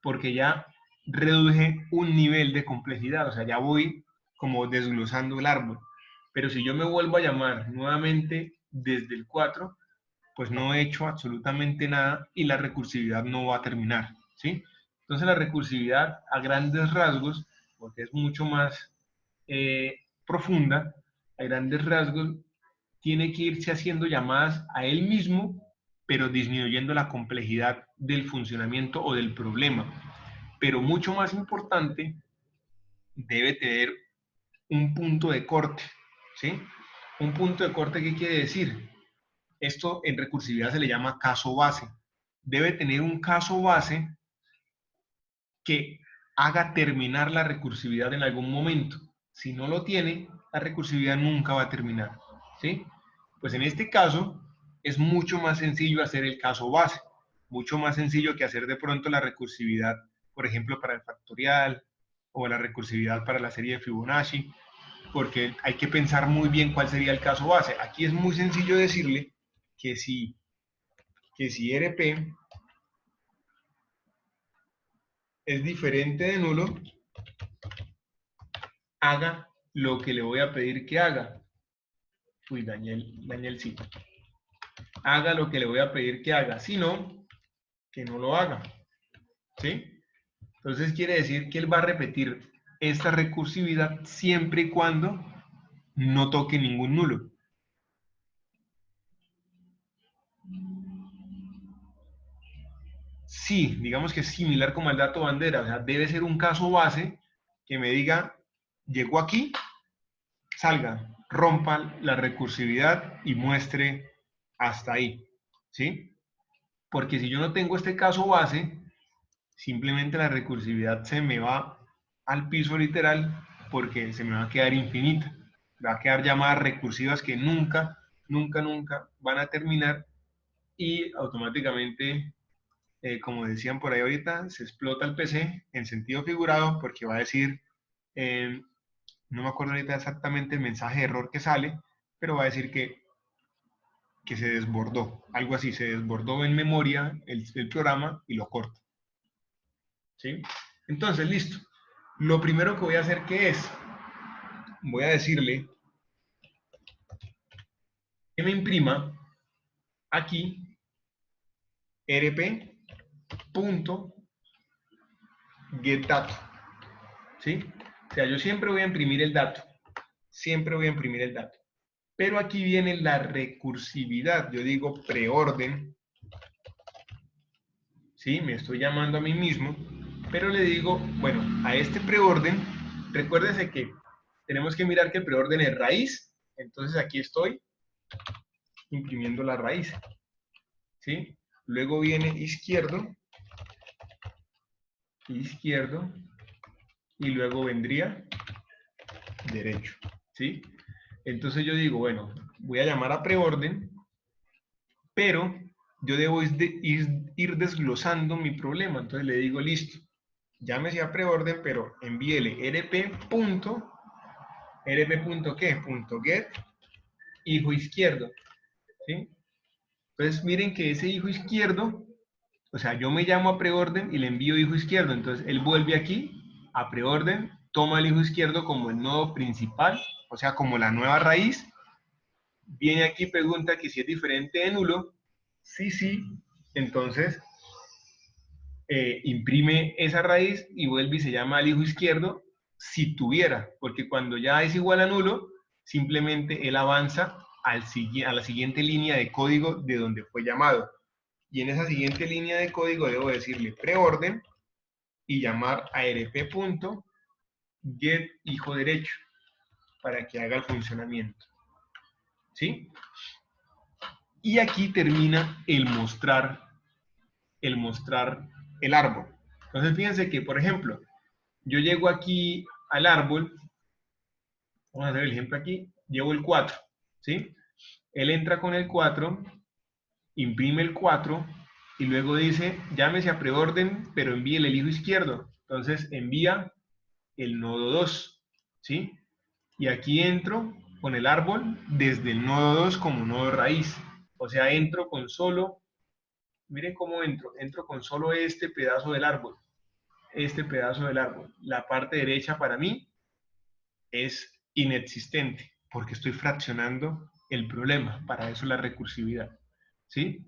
porque ya reduje un nivel de complejidad, o sea, ya voy como desglosando el árbol. Pero si yo me vuelvo a llamar nuevamente desde el 4, pues no he hecho absolutamente nada y la recursividad no va a terminar, ¿sí? Entonces la recursividad a grandes rasgos, porque es mucho más profunda, a grandes rasgos, tiene que irse haciendo llamadas a él mismo, pero disminuyendo la complejidad del funcionamiento o del problema. Pero mucho más importante, debe tener un punto de corte, ¿sí? Un punto de corte, ¿qué quiere decir? Esto en recursividad se le llama caso base. Debe tener un caso base que haga terminar la recursividad en algún momento. Si no lo tiene, la recursividad nunca va a terminar, ¿sí? Pues en este caso es mucho más sencillo hacer el caso base, mucho más sencillo que hacer de pronto la recursividad, por ejemplo, para el factorial o la recursividad para la serie de Fibonacci, porque hay que pensar muy bien cuál sería el caso base. Aquí es muy sencillo decirle que si RP es diferente de nulo, haga lo que le voy a pedir que haga. Uy, dañé el sitio. Haga lo que le voy a pedir que haga. Si no, que no lo haga. ¿Sí? Entonces quiere decir que él va a repetir esta recursividad siempre y cuando no toque ningún nulo. Sí, digamos que es similar como el dato bandera. O sea, debe ser un caso base que me diga, llegó aquí, salga, rompa la recursividad y muestre hasta ahí, ¿sí? Porque si yo no tengo este caso base, simplemente la recursividad se me va al piso literal, porque se me va a quedar infinita. Va a quedar llamadas recursivas que nunca van a terminar, y automáticamente, como decían por ahí ahorita, se explota el PC en sentido figurado, porque va a decir... no me acuerdo ahorita exactamente el mensaje de error que sale, pero va a decir que que se desbordó, algo así, se desbordó en memoria el programa y lo corta. ¿Sí? Entonces, listo. Lo primero que voy a hacer, ¿qué es? Voy a decirle que me imprima aquí rp.getDato. ¿Sí? O sea, yo siempre voy a imprimir el dato. Siempre voy a imprimir el dato. Pero aquí viene la recursividad. Yo digo preorden. ¿Sí? Me estoy llamando a mí mismo. Pero le digo, bueno, a este preorden, recuérdese que tenemos que mirar que el preorden es raíz. Entonces aquí estoy imprimiendo la raíz. ¿Sí? Luego viene izquierdo, izquierdo, y luego vendría derecho. ¿Sí? Entonces yo digo, bueno, voy a llamar a preorden, pero yo debo ir desglosando mi problema. Entonces le digo, listo, llámese a preorden, pero envíele rp.get hijo izquierdo. ¿Sí? Entonces miren que ese hijo izquierdo, o sea, yo me llamo a preorden y le envío hijo izquierdo. Entonces él vuelve aquí a preorden, toma el hijo izquierdo como el nodo principal, o sea, como la nueva raíz. Viene aquí, pregunta que si es diferente de nulo. Sí, sí. Entonces, imprime esa raíz y vuelve y se llama al hijo izquierdo si tuviera, porque cuando ya es igual a nulo, simplemente él avanza a la siguiente línea de código de donde fue llamado. Y en esa siguiente línea de código debo decirle preorden y llamar a rp.get hijo derecho para que haga el funcionamiento. ¿Sí? Y aquí termina el mostrar el árbol. Entonces fíjense que, por ejemplo, yo llego aquí al árbol, vamos a hacer el ejemplo aquí, llevo el 4, ¿sí? Él entra con el 4, imprime el 4 y luego dice, llámese a preorden, pero envíe el hijo izquierdo. Entonces envía el nodo 2, ¿sí? Y aquí entro con el árbol desde el nodo 2 como nodo raíz. O sea, entro con solo, miren cómo entro con solo este pedazo del árbol. Este pedazo del árbol. La parte derecha para mí es inexistente porque estoy fraccionando el problema. Para eso la recursividad. ¿Sí?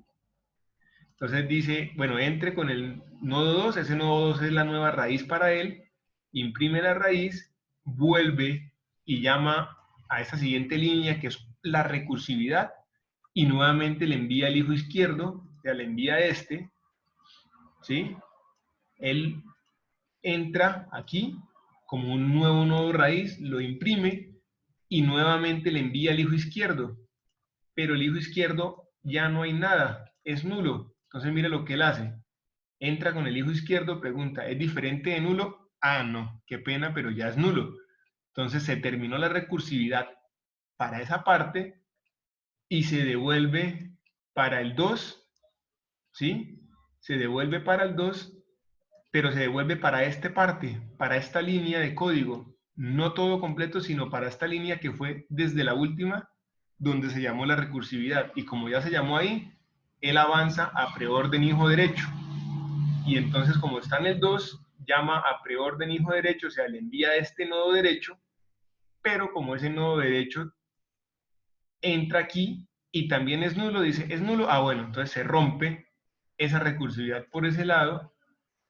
Entonces dice, bueno, entre con el nodo 2, ese nodo 2 es la nueva raíz para él, imprime la raíz, vuelve y llama a esta siguiente línea que es la recursividad y nuevamente le envía el hijo izquierdo, o sea, le envía este, ¿sí? Él entra aquí como un nuevo nodo raíz, lo imprime y nuevamente le envía el hijo izquierdo. Pero el hijo izquierdo ya no hay nada, es nulo. Entonces mire lo que él hace. Entra con el hijo izquierdo, pregunta, ¿es diferente de nulo? Ah, no, qué pena, pero ya es nulo. Entonces se terminó la recursividad para esa parte y se devuelve para el 2, ¿sí? Se devuelve para el 2, pero se devuelve para esta parte, para esta línea de código. No todo completo, sino para esta línea que fue desde la última, donde se llamó la recursividad. Y como ya se llamó ahí, él avanza a preorden hijo derecho. Y entonces, como está en el 2, llama a preorden hijo derecho, o sea, le envía este nodo derecho, pero como ese nodo derecho entra aquí y también es nulo, dice, ¿es nulo? Ah, bueno, entonces se rompe esa recursividad por ese lado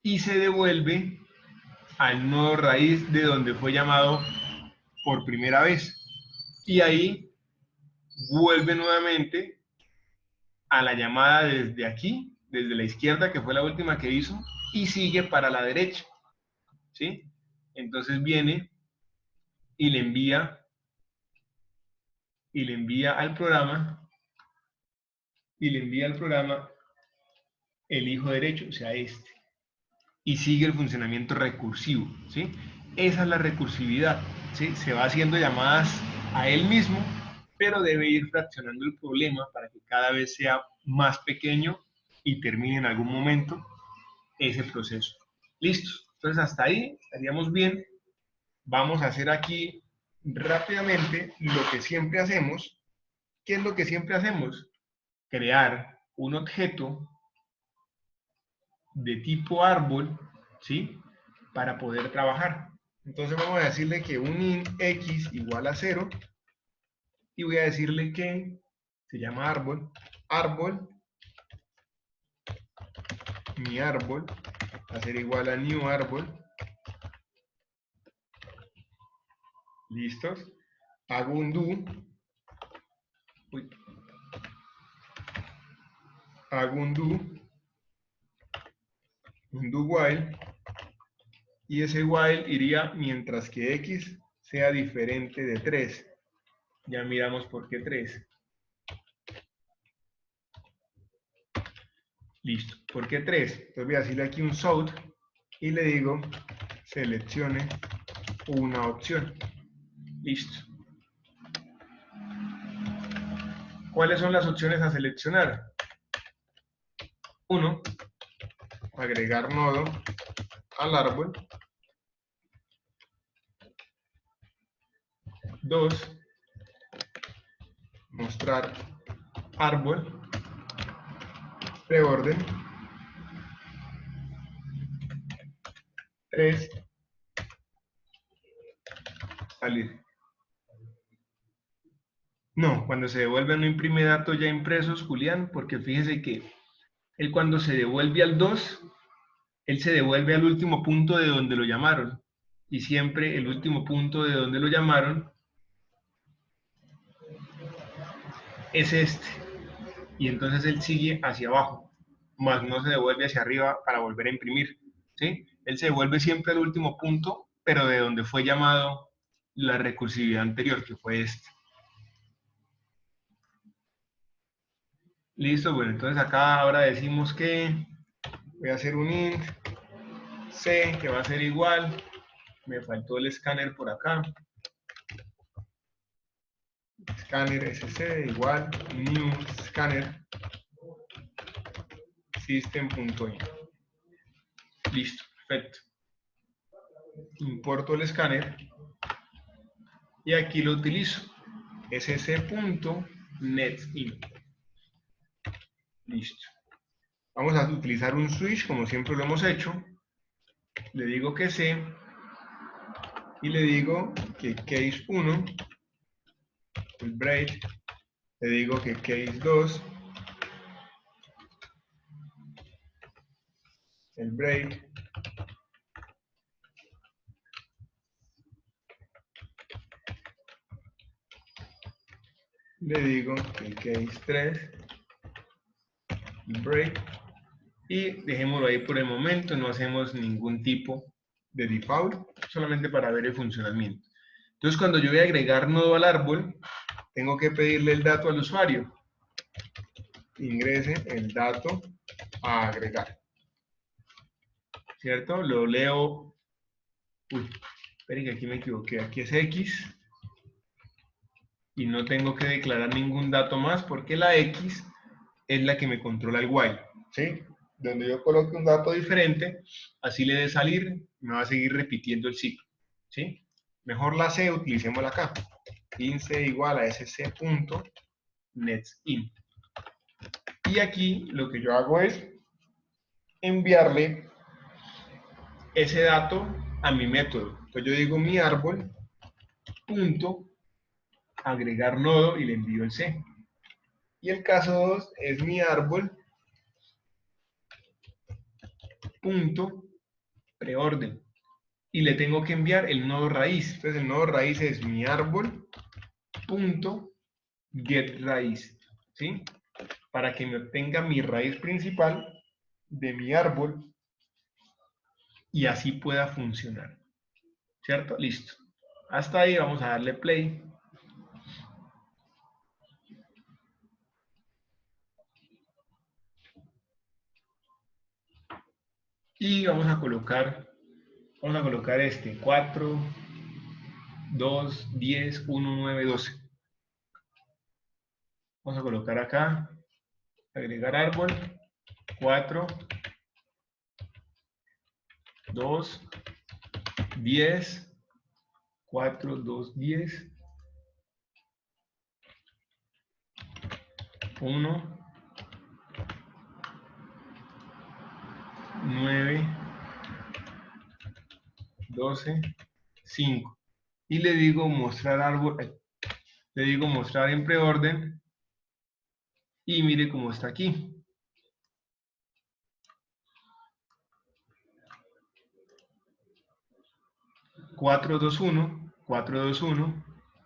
y se devuelve al nodo raíz de donde fue llamado por primera vez. Y ahí vuelve nuevamente a la llamada desde aquí, desde la izquierda, que fue la última que hizo, y sigue para la derecha. ¿Sí? Entonces viene y le envía al programa el hijo derecho, o sea, este. Y sigue el funcionamiento recursivo, ¿sí? Esa es la recursividad, ¿sí? Se va haciendo llamadas a él mismo, pero debe ir fraccionando el problema para que cada vez sea más pequeño y termine en algún momento ese proceso. Listo. Entonces hasta ahí estaríamos bien. Vamos a hacer aquí rápidamente lo que siempre hacemos. ¿Qué es lo que siempre hacemos? crear un objeto de tipo árbol, ¿sí? Para poder trabajar. Entonces vamos a decirle que un int x igual a 0 y voy a decirle que se llama árbol, mi árbol va a ser igual a new árbol. ¿Listos? Hago un do. Hago un do while, y ese while iría mientras que x sea diferente de 3. Ya miramos por qué 3. Listo. ¿Por qué 3? Entonces voy a decirle aquí un sort y le digo seleccione una opción. Listo. ¿Cuáles son las opciones a seleccionar? 1. Agregar nodo al árbol. 2. Mostrar árbol. Preorden. 3. Salir. No, cuando se devuelve no imprime datos ya impresos, Julián, porque fíjese que él cuando se devuelve al 2, él se devuelve al último punto de donde lo llamaron. Y siempre el último punto de donde lo llamaron es este. Y entonces él sigue hacia abajo, más no se devuelve hacia arriba para volver a imprimir. ¿Sí? Él se devuelve siempre al último punto, pero de donde fue llamado la recursividad anterior, que fue este. Listo, bueno, entonces acá ahora decimos que voy a hacer un int c que va a ser igual, me faltó el escáner por acá, escáner sc igual new scanner system.in. Listo, perfecto. Importo el escáner y aquí lo utilizo, sc.netin. Listo. Vamos a utilizar un switch como siempre lo hemos hecho. Le digo que C y le digo que case 1, el break, le digo que case 2, el break, le digo que case 3, el break, y dejémoslo ahí por el momento, no hacemos ningún tipo de default, solamente para ver el funcionamiento. Entonces cuando yo voy a agregar nodo al árbol, tengo que pedirle el dato al usuario. Ingrese el dato a agregar. ¿Cierto? Lo leo. Uy, esperen que aquí me equivoqué. Aquí es X. Y no tengo que declarar ningún dato más porque la X es la que me controla el while. ¿Sí? Donde yo coloque un dato diferente, así le dé salir, me va a seguir repitiendo el ciclo. ¿Sí? Mejor la C, utilicémosla acá. int c igual a sc.netin. Y aquí lo que yo hago es enviarle ese dato a mi método. Entonces yo digo mi árbol punto agregar nodo y le envío el C. Y el caso 2 es mi árbol punto preorden y le tengo que enviar el nodo raíz. Entonces el nodo raíz es mi árbol punto get raíz, ¿sí? Para que me obtenga mi raíz principal de mi árbol y así pueda funcionar. ¿Cierto? Listo. Hasta ahí vamos a darle play. Y vamos a colocar este 4, 2, 10, 1, 9, 12. Vamos a colocar acá, agregar árbol, 4, 2, 10, 4, 2, 10, 1, 9, 12, 5. Y le digo mostrar árbol, le digo mostrar en preorden y mire cómo está aquí. 4, 2, 1, 4, 2, 1,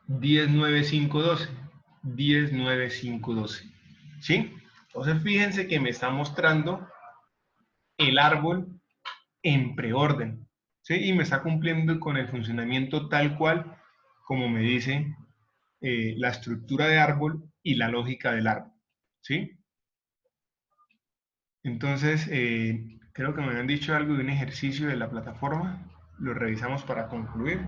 10, 9, 5, 12. 10, 9, 5, 12. ¿Sí? Entonces fíjense que me está mostrando el árbol en preorden. ¿Sí? Y me está cumpliendo con el funcionamiento tal cual como me dice la estructura de árbol y la lógica del árbol. ¿Sí? Entonces, creo que me habían dicho algo de un ejercicio de la plataforma. Lo revisamos para concluir.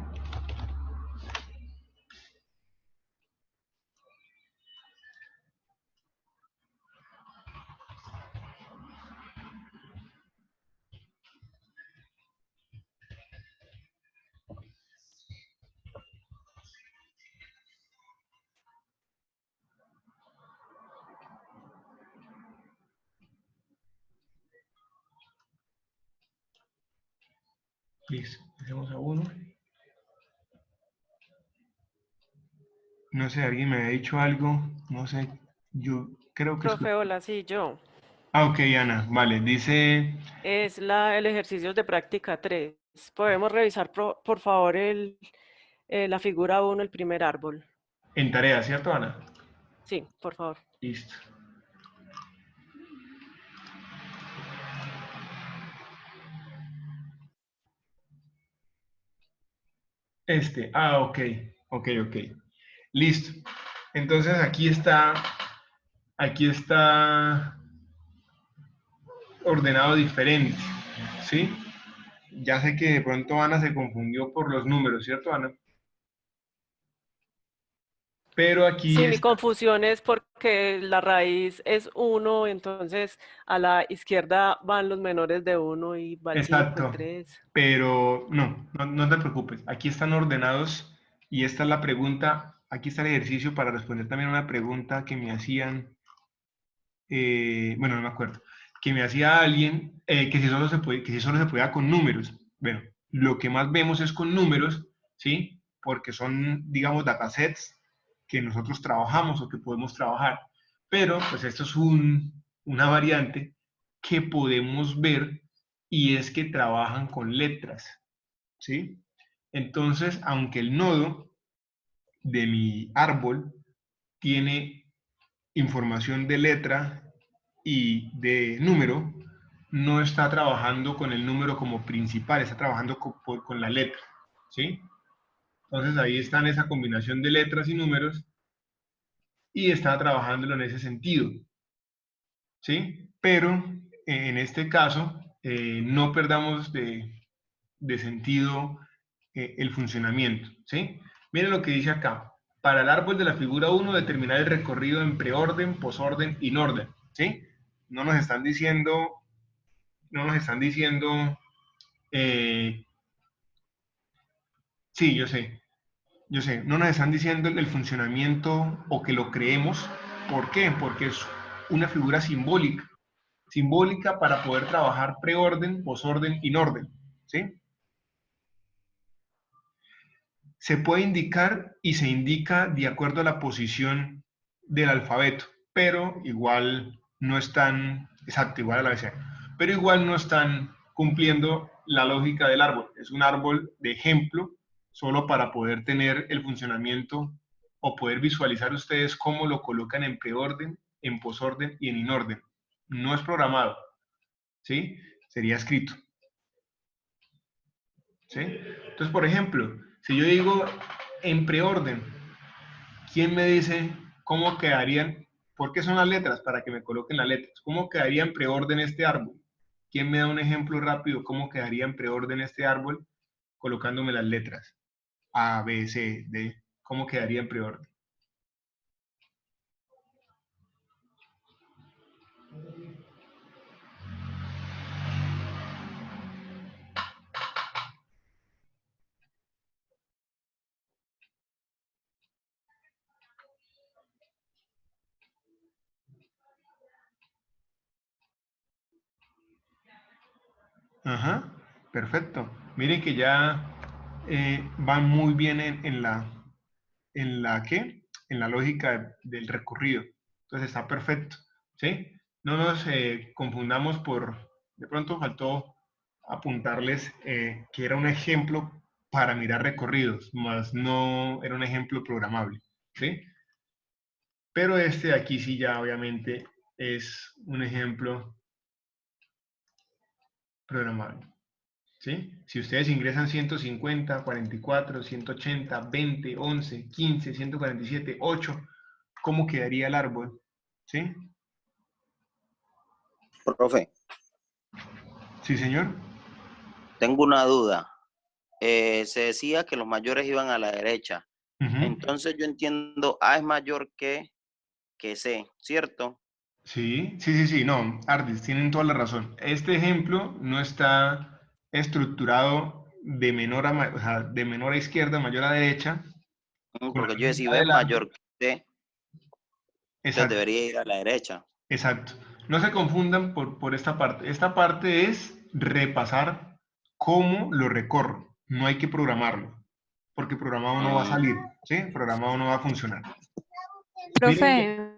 Listo, hacemos a uno. No sé, alguien me había dicho algo. No sé, yo creo que Profe, escuché. hola, sí, yo. Ah, ok, Ana, vale. Dice Es el ejercicio de práctica 3. Podemos revisar, por favor, la figura 1, el primer árbol. en tarea, ¿cierto, Ana? Sí, por favor. Listo. Ok, ok. Listo. Entonces aquí está ordenado diferente, ¿sí? Ya sé que de pronto Ana se confundió por los números, ¿cierto, Ana? Pero aquí Sí, mi está, confusión es porque la raíz es 1, entonces a la izquierda van los menores de 1 y va el 5, el exacto, 3. pero no te preocupes. Aquí están ordenados y esta es la pregunta, aquí está el ejercicio para responder también a una pregunta que me hacían, bueno, no me acuerdo, que me hacía alguien que que si solo se podía con números. Bueno, lo que más vemos es con números, ¿sí? Porque son, digamos, datasets que nosotros trabajamos o que podemos trabajar. Pero, pues esto es una variante que podemos ver y es que trabajan con letras, ¿sí? Entonces, aunque el nodo de mi árbol tiene información de letra y de número, no está trabajando con el número como principal, está trabajando con la letra, ¿sí? Entonces ahí está en esa combinación de letras y números y está trabajándolo en ese sentido, ¿sí? Pero en este caso no perdamos de sentido el funcionamiento, ¿sí? Miren lo que dice acá. Para el árbol de la figura 1, determinar el recorrido en preorden, posorden y orden, ¿sí? No nos están diciendo, no nos están diciendo, eh, sí, yo sé, no nos están diciendo el funcionamiento o que lo creemos. ¿Por qué? Porque es una figura simbólica, simbólica para poder trabajar preorden, posorden y orden, ¿sí? Se puede indicar y se indica de acuerdo a la posición del alfabeto, pero igual no están, exacto, igual a la ABC, pero igual no están cumpliendo la lógica del árbol. Es un árbol de ejemplo, solo para poder tener el funcionamiento o poder visualizar ustedes cómo lo colocan en preorden, en posorden y en inorden. No es programado, ¿sí? Sería escrito, ¿sí? Entonces, por ejemplo, si yo digo en preorden, ¿quién me dice cómo quedarían? ¿Por qué son las letras? Para que me coloquen las letras. ¿Cómo quedaría en preorden este árbol? ¿Quién me da un ejemplo rápido? ¿Cómo quedaría en preorden este árbol colocándome las letras? A, B, C, D. ¿Cómo quedaría en preorden? Ajá, perfecto. Miren que ya van muy bien ¿qué? En la lógica del recorrido. Entonces está perfecto, ¿sí? No nos confundamos de pronto faltó apuntarles que era un ejemplo para mirar recorridos, más no era un ejemplo programable, ¿sí? Pero este de aquí sí ya obviamente es un ejemplo programable, ¿sí? Si ustedes ingresan 150, 44, 180, 20, 11, 15, 147, 8, ¿cómo quedaría el árbol? ¿Sí? Profe, ¿Sí, señor? tengo una duda. Se decía que los mayores iban a la derecha. Ujú. Entonces yo entiendo A es mayor que C, ¿cierto? Sí, sí, sí, sí, no, Ardis, tienen toda la razón. Este ejemplo no está estructurado o sea, de menor a izquierda, mayor a derecha, con la Porque yo decía, lógica B es del árbol. mayor que C, entonces Exacto, debería ir a la derecha. exacto. No se confundan por esta parte. Esta parte es repasar cómo lo recorro. No hay que programarlo, porque programado no va a Mm, salir, ¿sí? Programado no va a funcionar. Miren que, Profe,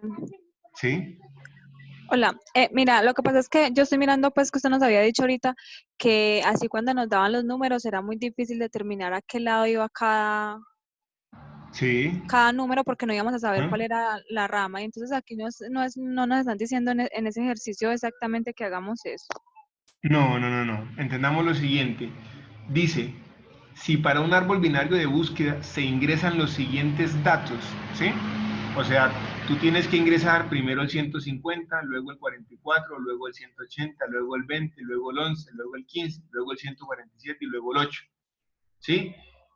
¿sí? hola. Mira, lo que pasa es que yo estoy mirando, pues, que usted nos había dicho ahorita que así cuando nos daban los números era muy difícil determinar a qué lado iba Sí. cada número porque no íbamos a saber Ajá. cuál era la rama. Y entonces aquí no nos están diciendo en ese ejercicio exactamente que hagamos eso. No, no, no, no. Entendamos lo siguiente. Dice, si para un árbol binario de búsqueda se ingresan los siguientes datos, ¿sí? O sea, tú tienes que ingresar primero el 150, luego el 44, luego el 180, luego el 20, luego el 11, luego el 15, luego el 147 y luego el 8, ¿sí?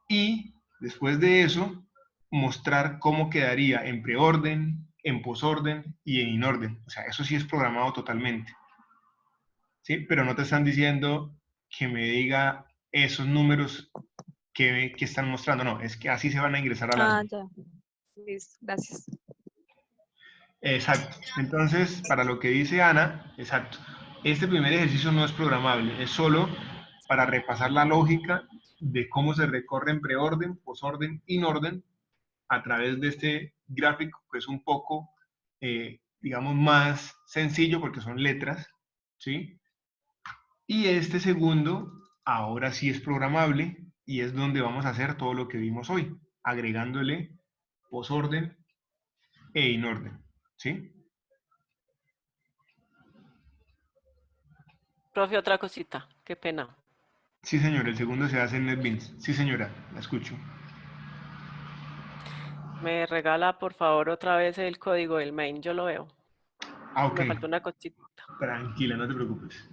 Y después de eso, mostrar cómo quedaría en preorden, en posorden y en inorden. O sea, eso sí es programado totalmente. ¿Sí? Pero no te están diciendo que me diga esos números que están mostrando, no, es que así se van a ingresar al Ah, árbol. ya. Listo, gracias. Exacto. Entonces, para lo que dice Ana, exacto. Este primer ejercicio no es programable, es solo para repasar la lógica de cómo se recorre en preorden, posorden, inorden a través de este gráfico, que es un poco, digamos, más sencillo porque son letras, ¿sí? Y este segundo, ahora sí es programable y es donde vamos a hacer todo lo que vimos hoy, agregándole posorden e inorden, ¿sí? Profe, otra cosita, qué pena. Sí, señor, el segundo se hace en NetBeans. Sí, señora, la escucho. Me regala, por favor, otra vez el código del main, yo lo veo. Ah, ok, Me falta una cosita. tranquila, no te preocupes.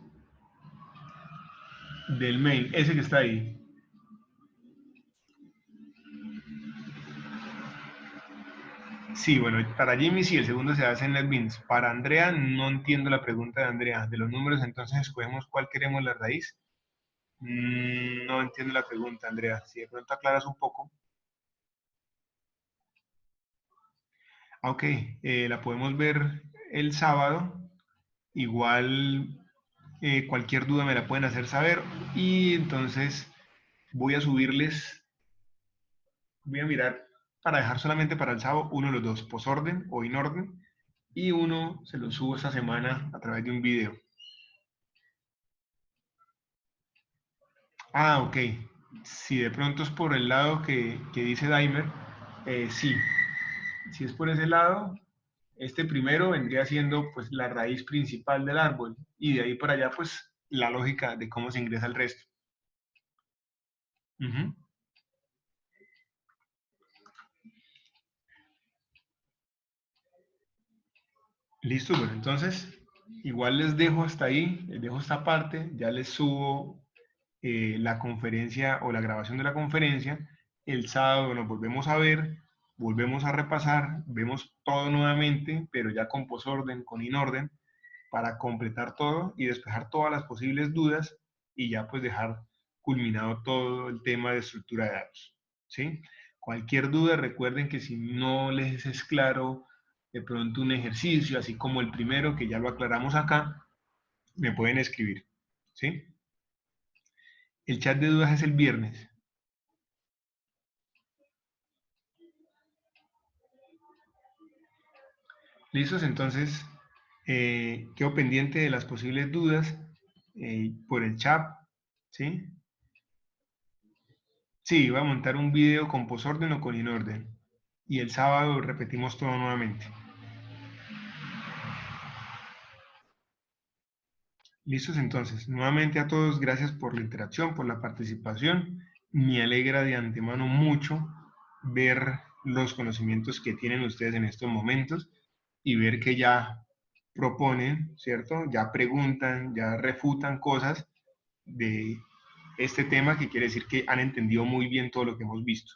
Del main, ese que está ahí. Sí, bueno, para Jimmy sí, el segundo se hace en NetBeans. Para Andrea, no entiendo la pregunta de Andrea. De los números, entonces escogemos cuál queremos la raíz. No entiendo la pregunta, Andrea. Si de pronto aclaras un poco. Ah, ok, la podemos ver el sábado. Igual cualquier duda me la pueden hacer saber. Y entonces voy a subirles, voy a mirar para dejar solamente para el sábado uno de los dos, posorden o inorden. Y uno se lo subo esta semana a través de un video. Ah, ok. Si de pronto es por el lado que dice Daimer, sí. Si es por ese lado, este primero vendría siendo pues la raíz principal del árbol y de ahí para allá pues la lógica de cómo se ingresa el resto. Ujú. Listo, bueno, entonces igual les dejo hasta ahí, les dejo esta parte, ya les subo la conferencia o la grabación de la conferencia. El sábado nos volvemos a ver, volvemos a repasar, vemos todo nuevamente, pero ya con posorden, con inorden, para completar todo y despejar todas las posibles dudas y ya pues dejar culminado todo el tema de estructura de datos. ¿Sí? Cualquier duda, recuerden que si no les es claro de pronto un ejercicio, así como el primero que ya lo aclaramos acá, me pueden escribir. ¿Sí? El chat de dudas es el viernes. ¿Listos? Entonces, quedo pendiente de las posibles dudas por el chat, ¿sí? Sí, voy a montar un video con posorden o con inorden. Y el sábado repetimos todo nuevamente. ¿Listos? Entonces, nuevamente a todos, gracias por la interacción, por la participación. Me alegra de antemano mucho ver los conocimientos que tienen ustedes en estos momentos y ver que ya proponen, ¿cierto? Ya preguntan, ya refutan cosas de este tema, que quiere decir que han entendido muy bien todo lo que hemos visto,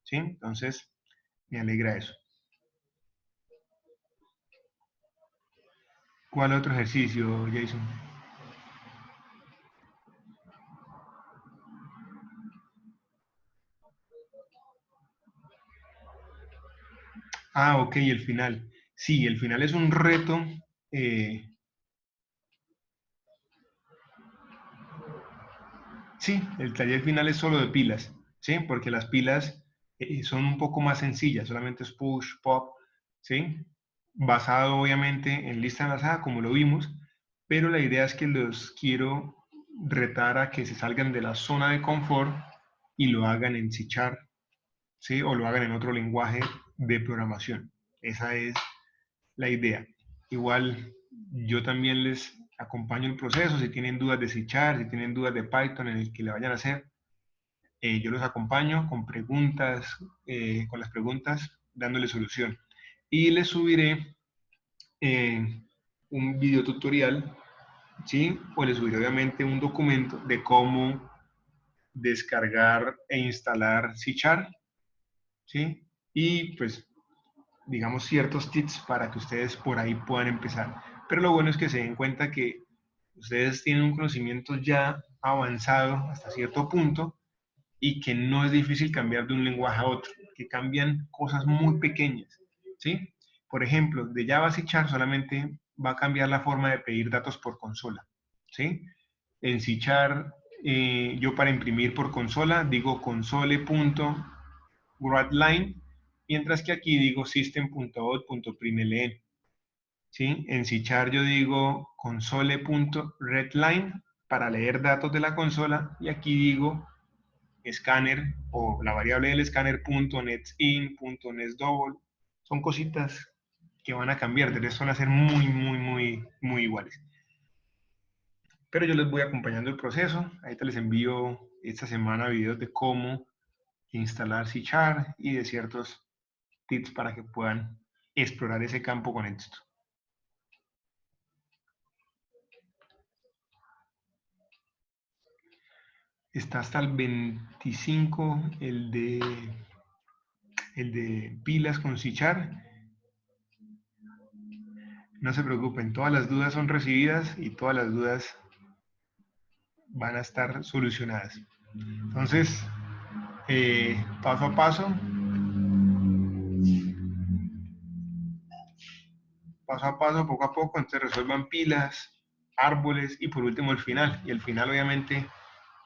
¿sí? Entonces, me alegra eso. ¿Cuál otro ejercicio, Jason? Ah, ok, el final. Sí, el final es un reto. Sí, el taller final es solo de pilas, ¿sí? Porque las pilas son un poco más sencillas, solamente es push, pop, ¿sí? Basado obviamente en lista enlazada, como lo vimos, pero la idea es que los quiero retar a que se salgan de la zona de confort y lo hagan en C#, ¿sí? O lo hagan en otro lenguaje de programación. Esa es la idea. Igual yo también les acompaño el proceso, si tienen dudas de C#, si tienen dudas de Python en el que le vayan a hacer, yo los acompaño con preguntas, con las preguntas, dándole solución. Y les subiré un video tutorial, ¿sí? O les subiré obviamente un documento de cómo descargar e instalar C#, ¿sí? Y pues digamos, ciertos tips para que ustedes por ahí puedan empezar. Pero lo bueno es que se den cuenta que ustedes tienen un conocimiento ya avanzado hasta cierto punto y que no es difícil cambiar de un lenguaje a otro, que cambian cosas muy pequeñas, ¿sí? Por ejemplo, de Java a C# solamente va a cambiar la forma de pedir datos por consola, ¿sí? En C#, yo para imprimir por consola digo console.writeLine, mientras que aquí digo system.out.println, ¿sí? En C# yo digo console.readLine para leer datos de la consola, y aquí digo scanner o la variable del escáner .netsin.netdouble. Son cositas que van a cambiar, de resto van a ser muy iguales. Pero yo les voy acompañando el proceso. Ahí te les envío esta semana videos de cómo instalar C# y de ciertos tips para que puedan explorar ese campo con esto. Está hasta el 25 el de pilas con C#. No se preocupen, todas las dudas son recibidas y todas las dudas van a estar solucionadas. Entonces, paso a paso, poco a poco, entonces resuelvan pilas, árboles y por último el final. Y el final obviamente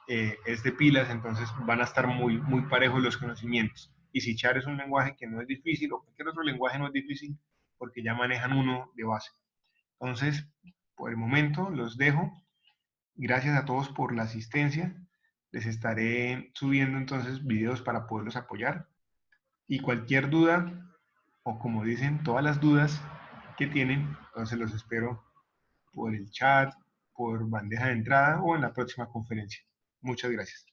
es de pilas, entonces van a estar muy parejos los conocimientos. Y C# es un lenguaje que no es difícil, o cualquier otro lenguaje no es difícil, porque ya manejan uno de base. Entonces, por el momento los dejo. Gracias a todos por la asistencia. Les estaré subiendo entonces videos para poderlos apoyar. Y cualquier duda, o como dicen, todas las dudas que tienen, entonces los espero por el chat, por bandeja de entrada o en la próxima conferencia. Muchas gracias.